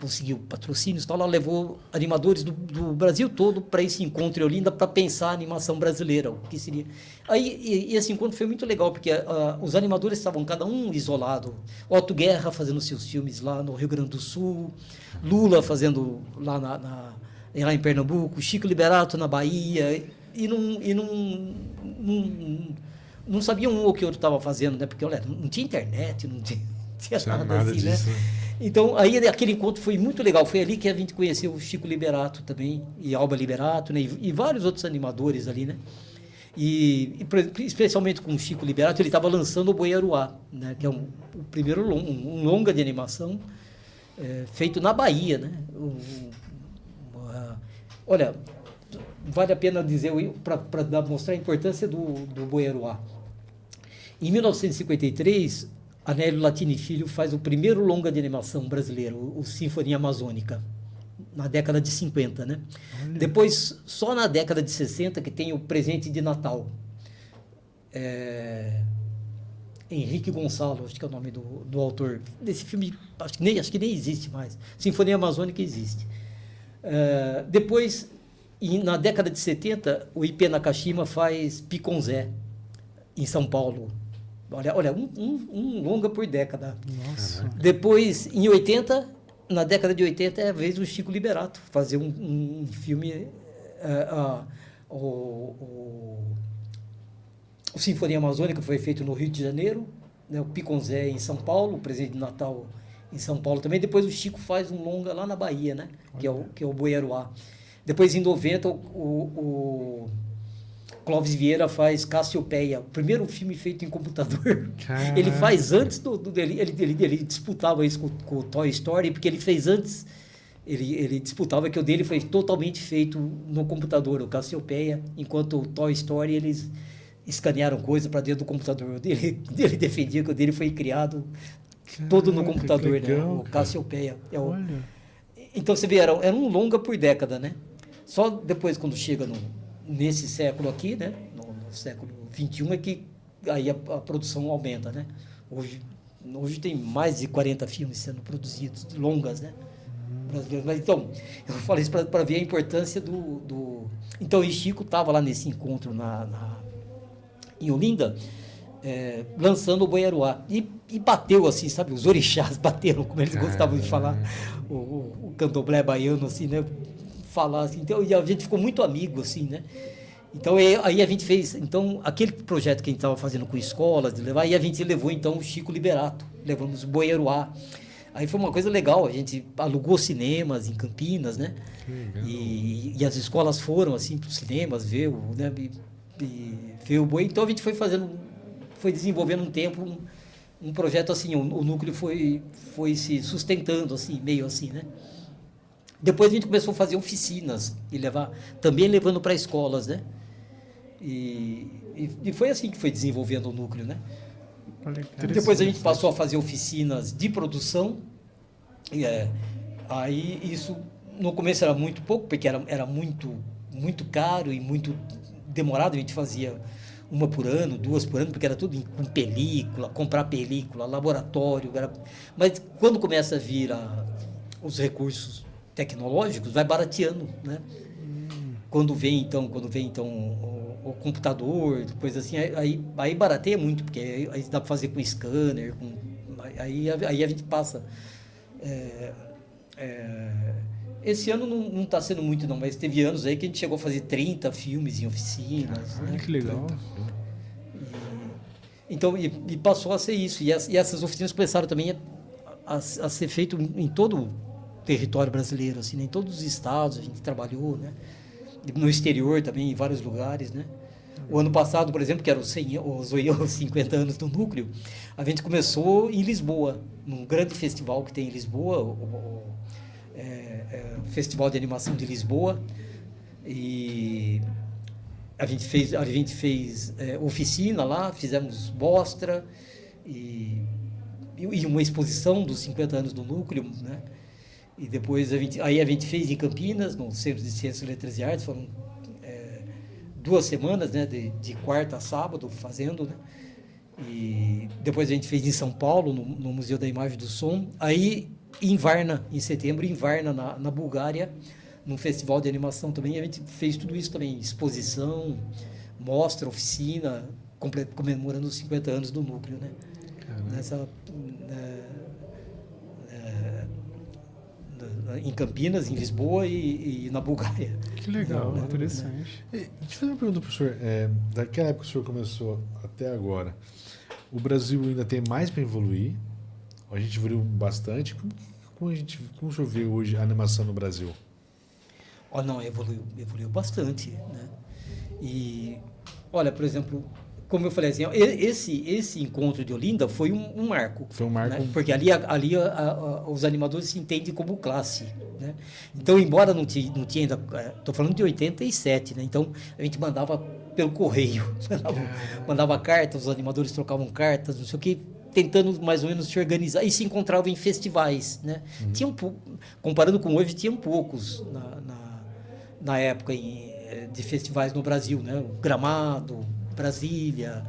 Speaker 5: Conseguiu patrocínios e tal, ela levou animadores do Brasil todo para esse encontro em Olinda para pensar a animação brasileira, o que seria. Aí, esse encontro foi muito legal, porque os animadores estavam cada um isolado. Otto Guerra fazendo seus filmes lá no Rio Grande do Sul, Lula fazendo lá, lá em Pernambuco, Chico Liberato na Bahia, e não sabiam um o que o outro estava fazendo, né? Porque, olha, não tinha internet, não tinha nada assim,
Speaker 6: disso,
Speaker 5: né? Então, aí aquele encontro foi muito legal. Foi ali que a gente conheceu o Chico Liberato também, e Alba Liberato, né? E vários outros animadores ali, né? E especialmente com o Chico Liberato, ele estava lançando o Boi Aruá, né? Que é o primeiro um longa de animação feito na Bahia, né? Olha, vale a pena dizer, para mostrar a importância do Boi Aruá. Em 1953... Anélio Latini Filho faz o primeiro longa de animação brasileiro, o Sinfonia Amazônica, na década de 50, né? Olha. Depois, só na década de 60, que tem o Presente de Natal. Henrique Gonçalo, acho que é o nome do autor desse filme, acho que nem existe mais. Sinfonia Amazônica existe. Depois, na década de 70, o IP Nakashima faz Piconzé, em São Paulo. Olha, um longa por década.
Speaker 4: Nossa.
Speaker 5: Depois, em 80, na década de 80, é a vez do Chico Liberato fazer um filme, o Sinfonia Amazônica foi feito no Rio de Janeiro, né, o Piconzé em São Paulo, o Presente de Natal em São Paulo também. Depois o Chico faz um longa lá na Bahia, né, que é o Boi Aruá. Depois, em 90, o Clóvis Vieira faz Cassiopeia, o primeiro filme feito em computador. Caraca. Ele faz antes ele disputava isso com o Toy Story, porque ele fez antes, ele disputava que o dele foi totalmente feito no computador, o Cassiopeia, enquanto o Toy Story eles escanearam coisa para dentro do computador. Ele defendia que o dele foi criado todo no computador, legal, né? O Cassiopeia. Então você vê, era um longa por década, né? Só depois, quando chega nesse século aqui, né, no século XXI, é que aí a produção aumenta, né? Hoje tem mais de 40 filmes sendo produzidos, longas, né? brasileiros. Mas então, eu falei isso para ver a importância do... Então, o Chico estava lá nesse encontro em Olinda, lançando o Boieruá. E bateu assim, sabe? Os orixás bateram, como eles gostavam de falar, o candomblé baiano, assim, né? Falar assim. Então, e a gente ficou muito amigo, assim, né? Então, aí a gente fez... Então, aquele projeto que a gente estava fazendo com escolas, de levar, aí a gente levou, então, o Chico Liberato. Levamos o Boieruá. Aí foi uma coisa legal, a gente alugou cinemas em Campinas, né? E as escolas foram, assim, para os cinemas, ver o boi. Então, a gente foi desenvolvendo um tempo, um projeto assim, o núcleo foi se sustentando, assim, meio assim, né? Depois a gente começou a fazer oficinas, também levando para escolas, né? E foi assim que foi desenvolvendo o núcleo, né? Depois a gente passou a fazer oficinas de produção. Aí isso no começo era muito pouco, porque era muito, muito caro e muito demorado. A gente fazia uma por ano, 2 por ano, porque era tudo com película, comprar película, laboratório. Mas quando começa a vir os recursos tecnológicos, vai barateando, né? Quando vem então o computador, depois assim, aí barateia muito, porque aí dá para fazer com scanner, aí a gente passa. Esse ano não está sendo muito não, mas teve anos aí que a gente chegou a fazer 30 filmes em oficinas.
Speaker 4: Olha,
Speaker 5: né?
Speaker 4: que legal.
Speaker 5: Então, passou a ser isso. E essas oficinas começaram também a ser feito em todo o território brasileiro, assim, né? Em todos os estados a gente trabalhou, né? No exterior também, em vários lugares, né? O ano passado, por exemplo, que era os 50 anos do núcleo, a gente começou em Lisboa, num grande festival que tem em Lisboa, o Festival de Animação de Lisboa, e a gente fez oficina lá, fizemos mostra e uma exposição dos 50 anos do núcleo, né? E depois a gente fez em Campinas, no Centro de Ciências, Letras e Artes, foram 2 semanas, né, de quarta a sábado fazendo, né? E depois a gente fez em São Paulo, no Museu da Imagem e do Som. Aí em Varna, em setembro, em Varna, na Bulgária, num festival de animação também, a gente fez tudo isso também, exposição, mostra, oficina, comemorando os 50 anos do núcleo, né? Em Campinas, em Lisboa e na Bulgária.
Speaker 4: Que legal, interessante.
Speaker 6: Deixa eu fazer uma pergunta, professor. Daquela época que o senhor começou até agora, o Brasil ainda tem mais para evoluir? A gente evoluiu bastante. Como o senhor vê hoje a animação no Brasil?
Speaker 5: Não, evoluiu bastante, né? E, olha, por exemplo, como eu falei assim, esse encontro de Olinda foi um marco.
Speaker 6: Foi um marco.
Speaker 5: Né? Porque ali os animadores se entendem como classe, né? Então, embora não tinha ainda... Estou falando de 87, né? Então, a gente mandava pelo correio. Mandava cartas, os animadores trocavam cartas, não sei o quê, tentando mais ou menos se organizar. E se encontravam em festivais, né? Comparando com hoje, tinham poucos na época de festivais no Brasil, né? O Gramado, Brasília,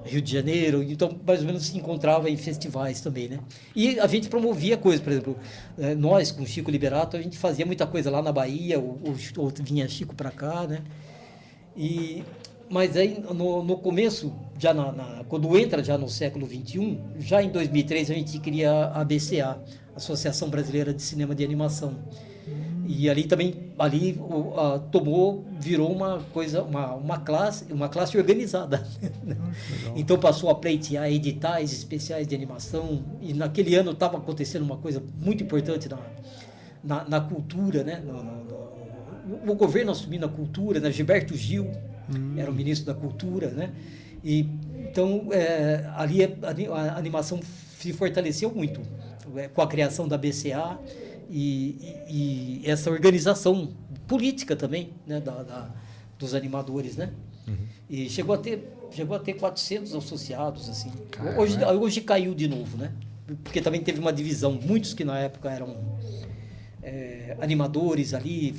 Speaker 5: Rio de Janeiro, então mais ou menos se encontrava em festivais também, né? E a gente promovia coisas, por exemplo, nós com o Chico Liberato, a gente fazia muita coisa lá na Bahia, ou vinha Chico para cá, né? Mas aí no começo, já quando entra já no século XXI, já em 2003 a gente cria a ABCA, Associação Brasileira de Cinema de Animação. E ali também, virou uma coisa, uma classe organizada. Então passou a pleitear editais especiais de animação, e naquele ano estava acontecendo uma coisa muito importante na cultura, né? O governo assumindo a cultura, né? Gilberto Gil era o ministro da cultura, né? E então ali a animação se fortaleceu muito com a criação da BCA. E essa organização política também, né, dos animadores, né? E chegou a ter 400 associados, assim. Hoje caiu de novo, né? Porque também teve uma divisão, muitos que na época eram animadores ali,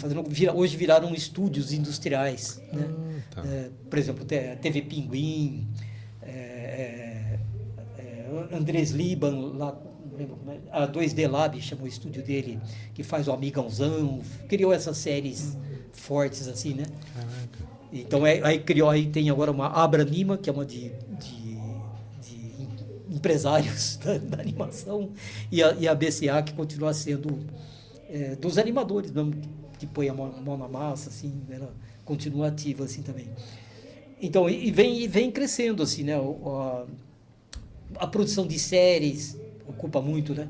Speaker 5: hoje viraram estúdios industriais, né? Tá. Por exemplo, TV Pinguim, Andrés Liban, lá não lembro como é, a 2D Lab chamou o estúdio dele, que faz o Amigãozão, criou essas séries fortes assim, né?
Speaker 6: Caraca.
Speaker 5: Então aí tem agora uma Abranima, que é uma de empresários da animação, e a BCA, que continua sendo dos animadores mesmo, que põe a mão na massa, assim, ela continua ativa assim também. Então, e vem crescendo assim, né? A produção de séries ocupa muito, né?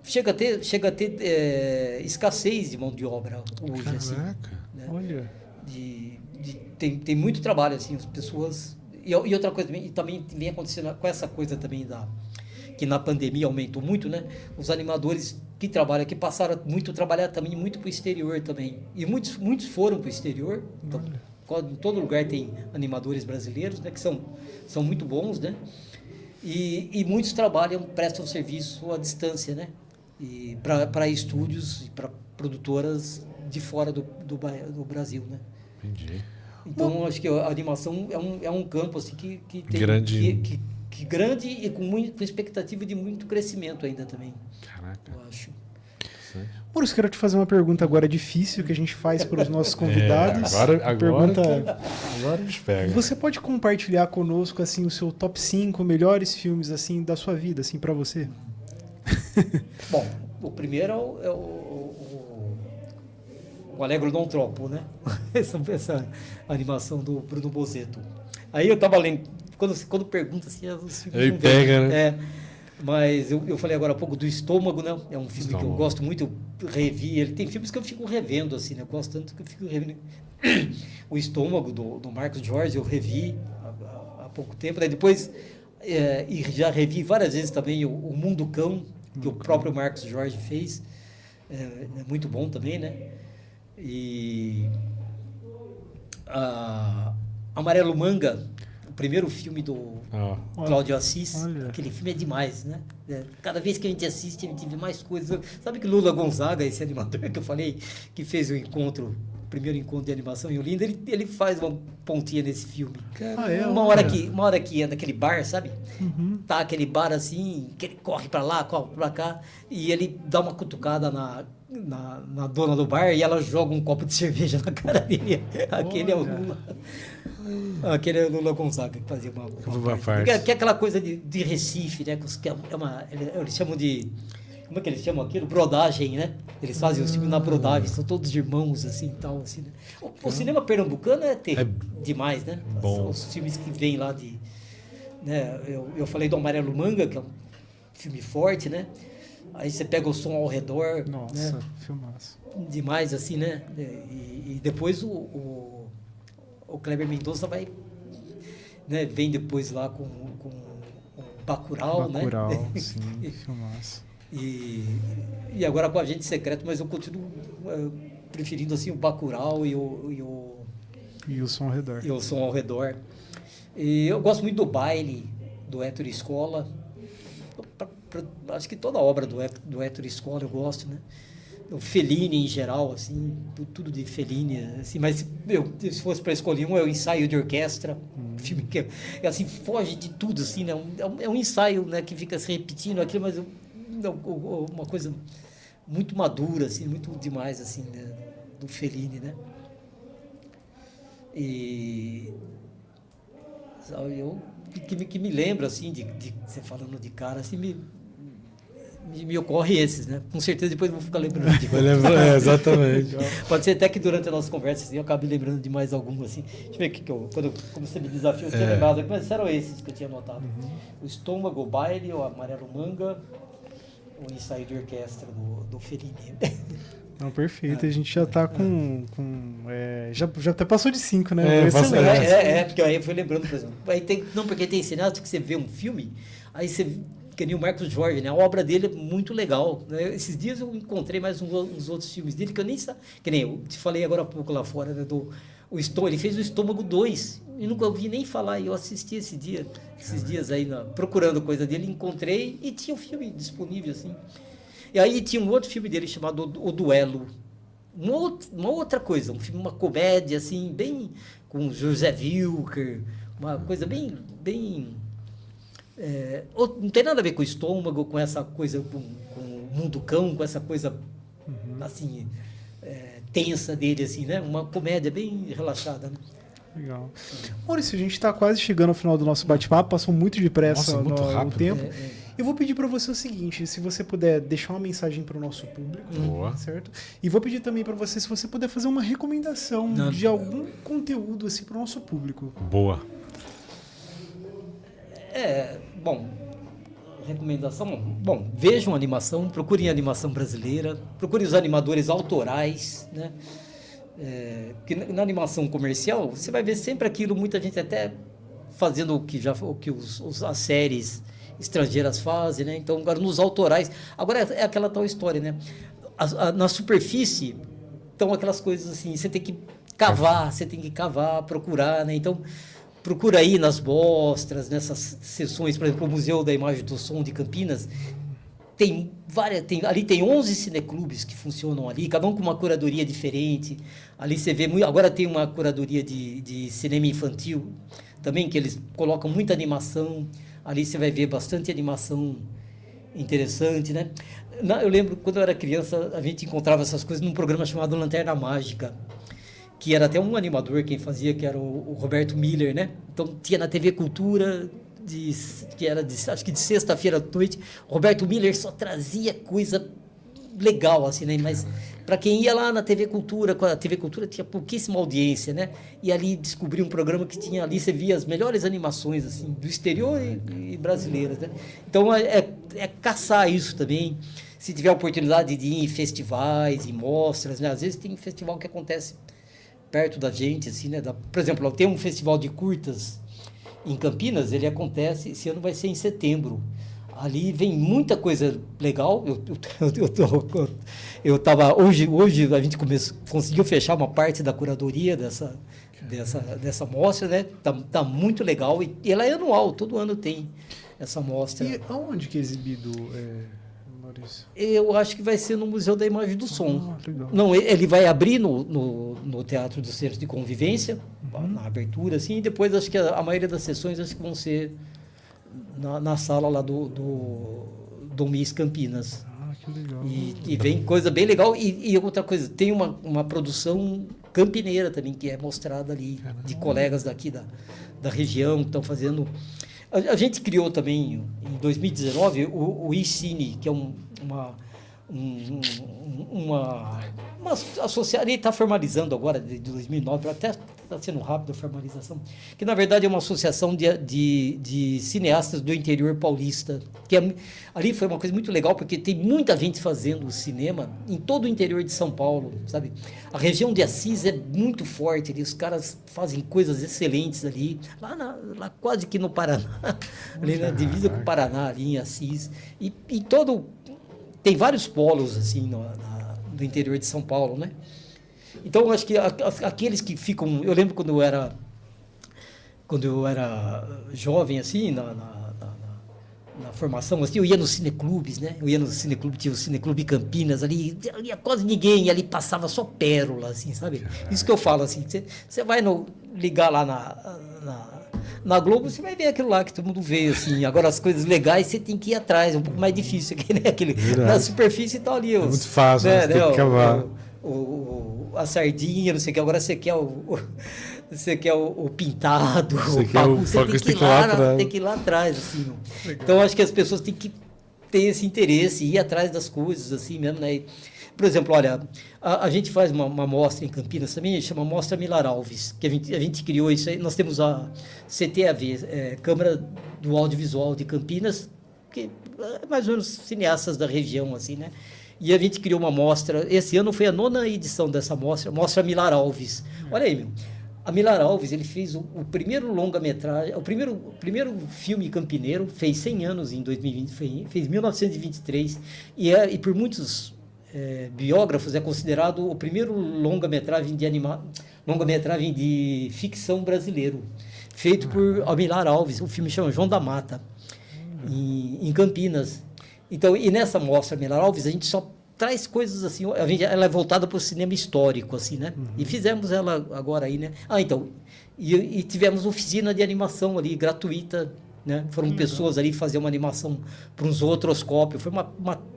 Speaker 5: Chega a ter escassez de mão de obra hoje, assim.
Speaker 6: Caraca.
Speaker 5: Né?
Speaker 4: Olha.
Speaker 5: Tem muito trabalho, assim, as pessoas... E outra coisa, também vem acontecendo com essa coisa também que na pandemia aumentou muito, né? Os animadores que trabalham aqui passaram a trabalhar também muito para o exterior também. E muitos foram para o exterior. Então, em todo lugar tem animadores brasileiros, né? Que são muito bons, né? E muitos prestam serviço à distância, né? E para estúdios e para produtoras de fora do Brasil, né?
Speaker 6: Entendi.
Speaker 5: Então, acho que a animação é um campo assim, que tem
Speaker 6: Grande.
Speaker 5: que grande e com expectativa de muito crescimento ainda também,
Speaker 6: Caraca.
Speaker 5: eu acho.
Speaker 4: Maurício, quero te fazer uma pergunta agora difícil que a gente faz para os nossos convidados.
Speaker 6: Agora eles pegam.
Speaker 4: Você pode compartilhar conosco assim o seu top 5 melhores filmes assim da sua vida, assim, para você?
Speaker 5: Bom, o primeiro é o Allegro non troppo, né? essa animação do Bruno Bozzetto. Aí eu tava lendo, quando pergunta assim, os filmes
Speaker 6: Aí
Speaker 5: não
Speaker 6: pega,
Speaker 5: vêm.
Speaker 6: né?
Speaker 5: Mas eu falei agora há pouco do Estômago, né? É um filme que eu gosto muito, revi. Ele tem filmes que eu fico revendo, assim, né? Eu gosto tanto que eu fico revendo. O Estômago, do Marcos Jorge, eu revi há pouco tempo. Daí depois, e já revi várias vezes também o Mundo Cão, que o próprio Marcos Jorge fez. É muito bom também, né? E Amarelo Manga, o primeiro filme do Cláudio Assis.
Speaker 4: Olha.
Speaker 5: Aquele filme é demais, né? Cada vez que a gente assiste, a gente vê mais coisas. Sabe que Lula Gonzaga, esse animador que eu falei, que fez o primeiro encontro de animação em Olinda, ele faz uma pontinha nesse filme. Uma hora que é naquele bar, sabe? Tá aquele bar assim, que ele corre pra lá, corre pra cá, e ele dá uma cutucada na dona do bar e ela joga um copo de cerveja na cara dele. Aquele é o Lula. Aquele é o Lula Gonzaga que fazia uma parte. Que é aquela coisa de Recife, né? Eles chamam de... Como é que eles chamam aquilo? Brodagem, né? Eles fazem os filmes na brodagem, são todos irmãos, assim, tal, assim, né? O cinema pernambucano é demais, né?
Speaker 6: Bom.
Speaker 5: Os filmes que vêm lá de... Né? Eu falei do Amarelo Manga, que é um filme forte, né? Aí você pega o Som ao Redor.
Speaker 4: Nossa,
Speaker 5: né?
Speaker 4: filmaço.
Speaker 5: Demais, assim, né? E depois o Kleber Mendonça vem depois lá com o Bacurau, né?
Speaker 4: Bacurau, sim, filmaço.
Speaker 5: E agora com Agente Secreto, mas eu continuo preferindo assim o Bacurau e o
Speaker 4: Som ao Redor.
Speaker 5: E o Som ao Redor. E eu gosto muito do Baile, do Héctor Escola. Acho que toda a obra do Héctor Escola eu gosto, né? O Fellini em geral, assim, tudo de Fellini, assim, mas se fosse para escolher um, é o Ensaio de Orquestra, filme que assim, foge de tudo, assim, né? É um ensaio, né, que fica se repetindo aquilo, mas uma coisa muito madura, assim, muito demais, assim, né? Do Fellini, né? E que me lembra, assim, de você falando de cara, assim, me ocorre esses, né? Com certeza depois eu vou ficar lembrando de
Speaker 6: exatamente.
Speaker 5: Pode ser até que durante a nossa conversa assim, eu acabe lembrando de mais algum, assim. Deixa eu ver aqui, quando você me desafiou, eu tinha lembrado, mas eram esses que eu tinha anotado. O Estômago, o Baile, o Amarelo Manga, o Ensaio de Orquestra do Fellini.
Speaker 4: Não, perfeito. A gente já tá já até passou de 5, né?
Speaker 5: Porque aí eu fui lembrando, por exemplo. Porque tem cenário que você vê um filme, aí você... Que nem o Marcos Jorge, né? A obra dele é muito legal, né? Esses dias eu encontrei mais uns outros filmes dele que eu nem sabia. Que nem eu te falei agora há pouco lá fora, né? Ele fez o Estômago 2. Eu nunca ouvi nem falar. E eu assisti esses dias aí, procurando coisa dele, encontrei e tinha um filme disponível, assim. E aí tinha um outro filme dele chamado O Duelo. Uma outra coisa, uma comédia, assim, bem com José Wilker, uma coisa bem Não tem nada a ver com o estômago, com essa coisa, com o mundo cão, com essa coisa assim, tensa dele, assim, né? Uma comédia bem relaxada, né?
Speaker 4: Legal. Maurício, a gente está quase chegando ao final do nosso bate-papo, passou muito depressa
Speaker 6: muito rápido.
Speaker 4: o tempo. Eu vou pedir para você o seguinte, se você puder deixar uma mensagem para o nosso público,
Speaker 6: Boa.
Speaker 4: certo? E vou pedir também para você, se você puder fazer uma recomendação de algum conteúdo assim para o nosso público.
Speaker 6: Boa.
Speaker 5: Bom, recomendação, vejam animação, procurem animação brasileira, procurem os animadores autorais, né? Porque na animação comercial você vai ver sempre aquilo, muita gente até fazendo o que as séries estrangeiras fazem, né? Então, agora nos autorais, agora é aquela tal história, né? Na superfície estão aquelas coisas assim, você tem que cavar, procurar, né? Então, procura aí nas mostras, nessas sessões, por exemplo, o Museu da Imagem do Som de Campinas, ali tem 11 cineclubes que funcionam ali, cada um com uma curadoria diferente. Ali você vê, agora tem uma curadoria de cinema infantil também, que eles colocam muita animação. Ali você vai ver bastante animação interessante, né? Eu lembro, quando eu era criança, a gente encontrava essas coisas num programa chamado Lanterna Mágica, que era até um animador quem fazia, que era o Roberto Miller, né? Então, tinha na TV Cultura, que era acho que de sexta-feira à noite, o Roberto Miller só trazia coisa legal, assim, né? Mas para quem ia lá na TV Cultura, a TV Cultura tinha pouquíssima audiência, né? E ali descobri um programa que tinha ali, você via as melhores animações, assim, do exterior e brasileiras, né? Então, é caçar isso também. Se tiver a oportunidade de ir em festivais, em mostras, né? Às vezes tem festival que acontece perto da gente, assim, né? Por exemplo, tem um festival de curtas em Campinas, ele acontece, esse ano vai ser em setembro. Ali vem muita coisa legal. Eu tava hoje a gente conseguiu fechar uma parte da curadoria dessa mostra, né? Tá muito legal e ela é anual, todo ano tem essa mostra.
Speaker 4: E aonde que é exibido, Maurício?
Speaker 5: Eu acho que vai ser no Museu da Imagem do Som.
Speaker 4: Legal.
Speaker 5: Não, ele vai abrir no Teatro do Centro de Convivência, na abertura, assim, e depois acho que a maioria das sessões acho que vão ser na sala lá do MIS Campinas.
Speaker 4: Que legal.
Speaker 5: E vem coisa bem legal. E outra coisa, tem uma produção campineira também, que é mostrada ali, de colegas daqui da região, que estão fazendo. A gente criou também, em 2019, o iCine, que é uma associação, ele está formalizando agora, de 2009, até está sendo rápido a formalização, que na verdade é uma associação de cineastas do interior paulista, que ali foi uma coisa muito legal, porque tem muita gente fazendo cinema em todo o interior de São Paulo, sabe? A região de Assis é muito forte, ali, os caras fazem coisas excelentes ali, lá quase que no Paraná, ali na divisa com o Paraná, ali em Assis, e tem vários polos assim no interior de São Paulo, né? Então eu acho que aqueles que ficam, eu lembro quando eu era jovem assim na formação, assim, eu ia nos cineclubes, né? Eu ia no cineclube, tinha o Cineclube Campinas ali, ia quase ninguém, ali passava só pérola, assim, sabe? Isso que eu falo assim, você vai ligar lá na Globo, você vai ver aquilo lá que todo mundo vê, assim. Agora, as coisas legais, você tem que ir atrás, é um pouco mais difícil. Na superfície está ali.
Speaker 6: É muito fácil, né? Tem que cavar.
Speaker 5: A sardinha, não sei o que. Agora você quer o pintado,
Speaker 6: você quer o
Speaker 5: você tem que ir lá atrás, assim. Então, acho que as pessoas têm que ter esse interesse, ir atrás das coisas, assim mesmo, né? Por exemplo, olha, a gente faz uma mostra em Campinas também, chama Mostra Milar Alves, que a gente criou isso aí. Nós temos a CTAV, Câmara do Audiovisual de Campinas, que é mais ou menos cineastas da região, assim, né? E a gente criou uma mostra, esse ano foi a 9ª edição dessa Mostra Milar Alves. Olha aí, a Milar Alves, ele fez o primeiro longa-metragem, o primeiro filme campineiro, fez 100 anos em 2020, fez 1923, e por muitos biógrafos é considerado o primeiro longa-metragem de ficção brasileiro, feito por Milar Alves. O filme chama João da Mata, em Campinas. Então, e nessa mostra Milar Alves, a gente só traz coisas assim, ela é voltada para o cinema histórico, assim, né? E fizemos ela agora aí, né? Então, e tivemos oficina de animação ali, gratuita, né? Foram pessoas ali fazer uma animação para um zootroscópio. Foi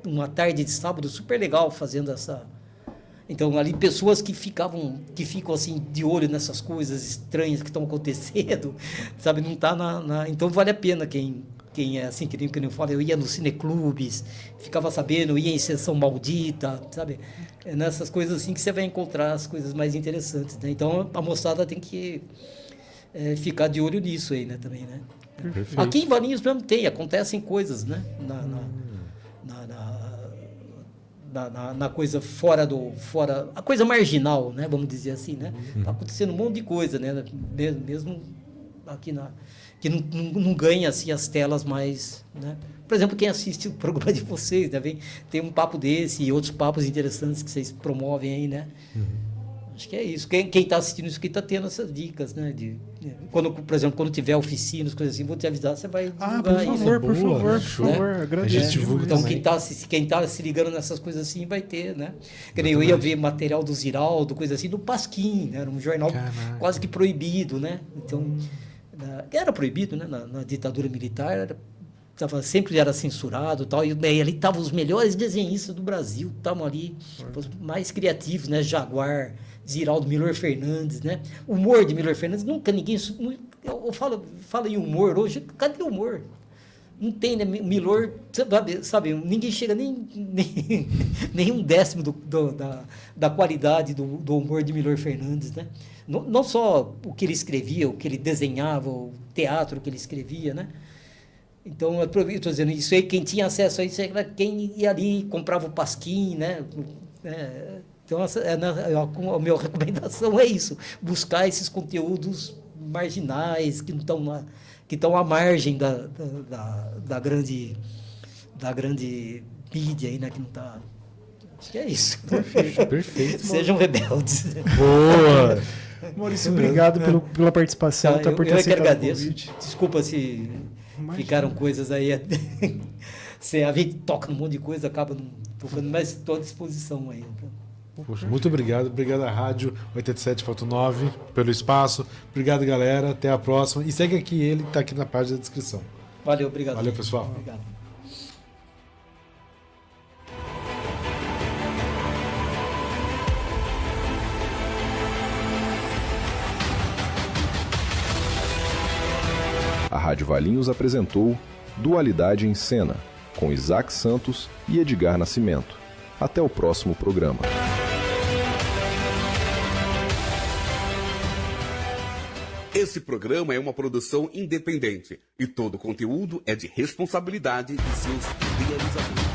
Speaker 5: uma tarde de sábado super legal fazendo essa... Então, ali, pessoas que ficam assim, de olho nessas coisas estranhas que estão acontecendo, sabe? Não tá Então, vale a pena quem é assim, que nem eu falo, eu ia nos cineclubes, ficava sabendo, ia em Sessão Maldita, sabe? É nessas coisas assim que você vai encontrar as coisas mais interessantes, né? Então, a moçada tem que ficar de olho nisso aí, né? Também, né?
Speaker 6: Perfeito.
Speaker 5: Aqui em Valinhos mesmo acontecem coisas, né? Na coisa fora a coisa marginal, né? Vamos dizer assim, né? Tá acontecendo um monte de coisa, né? Mesmo aqui que não ganha assim as telas mais, né? Por exemplo, quem assiste o programa de vocês, né? Tem um papo desse e outros papos interessantes que vocês promovem aí, né? Acho que é isso. Quem está assistindo isso aqui está tendo essas dicas, né? Por exemplo, quando tiver oficinas, coisas assim, vou te avisar, você vai divulgar
Speaker 4: por favor, por
Speaker 6: Boa,
Speaker 4: favor,
Speaker 6: show.
Speaker 4: por favor, agradeço.
Speaker 6: A gente divulga
Speaker 5: Então,
Speaker 6: também.
Speaker 5: quem tá se ligando nessas coisas assim vai ter, né? Que nem eu ia ver material do Ziraldo, coisa assim, do Pasquim, né? Era um jornal
Speaker 6: Caraca.
Speaker 5: quase que proibido, né? Então, era proibido, né? Na ditadura militar, sempre era censurado e tal, e ali estavam os melhores desenhistas do Brasil, estavam ali, os mais criativos, né? Jaguar, Ziraldo, Milor Fernandes, né? O humor de Milor Fernandes, nunca ninguém... Eu falo em humor hoje, cadê o humor? Não tem, né? Milor, sabe, ninguém chega nem um décimo da qualidade do humor de Milor Fernandes, né? Não só o que ele escrevia, o que ele desenhava, o teatro que ele escrevia, né? Então, eu estou dizendo isso aí, quem tinha acesso a isso era quem ia ali, comprava o Pasquim, né? Então, a minha recomendação é isso, buscar esses conteúdos marginais que estão à margem da grande mídia aí, né? Que não está... Acho que é isso.
Speaker 6: Perfeito.
Speaker 5: Sejam rebeldes.
Speaker 6: Boa!
Speaker 4: Maurício, obrigado pela participação,
Speaker 5: Tá,
Speaker 4: por ter
Speaker 5: eu é que
Speaker 4: aceitado o
Speaker 5: agradeço.
Speaker 4: convite.
Speaker 5: Desculpa se
Speaker 4: Imagina.
Speaker 5: ficaram coisas aí. A gente toca num monte de coisa, acaba não tocando, mas estou à disposição aí.
Speaker 6: Poxa, muito obrigado. Obrigado à Rádio 87.9 pelo espaço. Obrigado, galera. Até a próxima. E segue aqui ele, que está aqui na página da descrição.
Speaker 5: Valeu, obrigado.
Speaker 6: Valeu, pessoal.
Speaker 5: Obrigado.
Speaker 3: A Rádio Valinhos apresentou Dualidade em Cena, com Isaac Santos e Edgar Nascimento. Até o próximo programa.
Speaker 2: Esse programa é uma produção independente e todo conteúdo é de responsabilidade de seus idealizadores.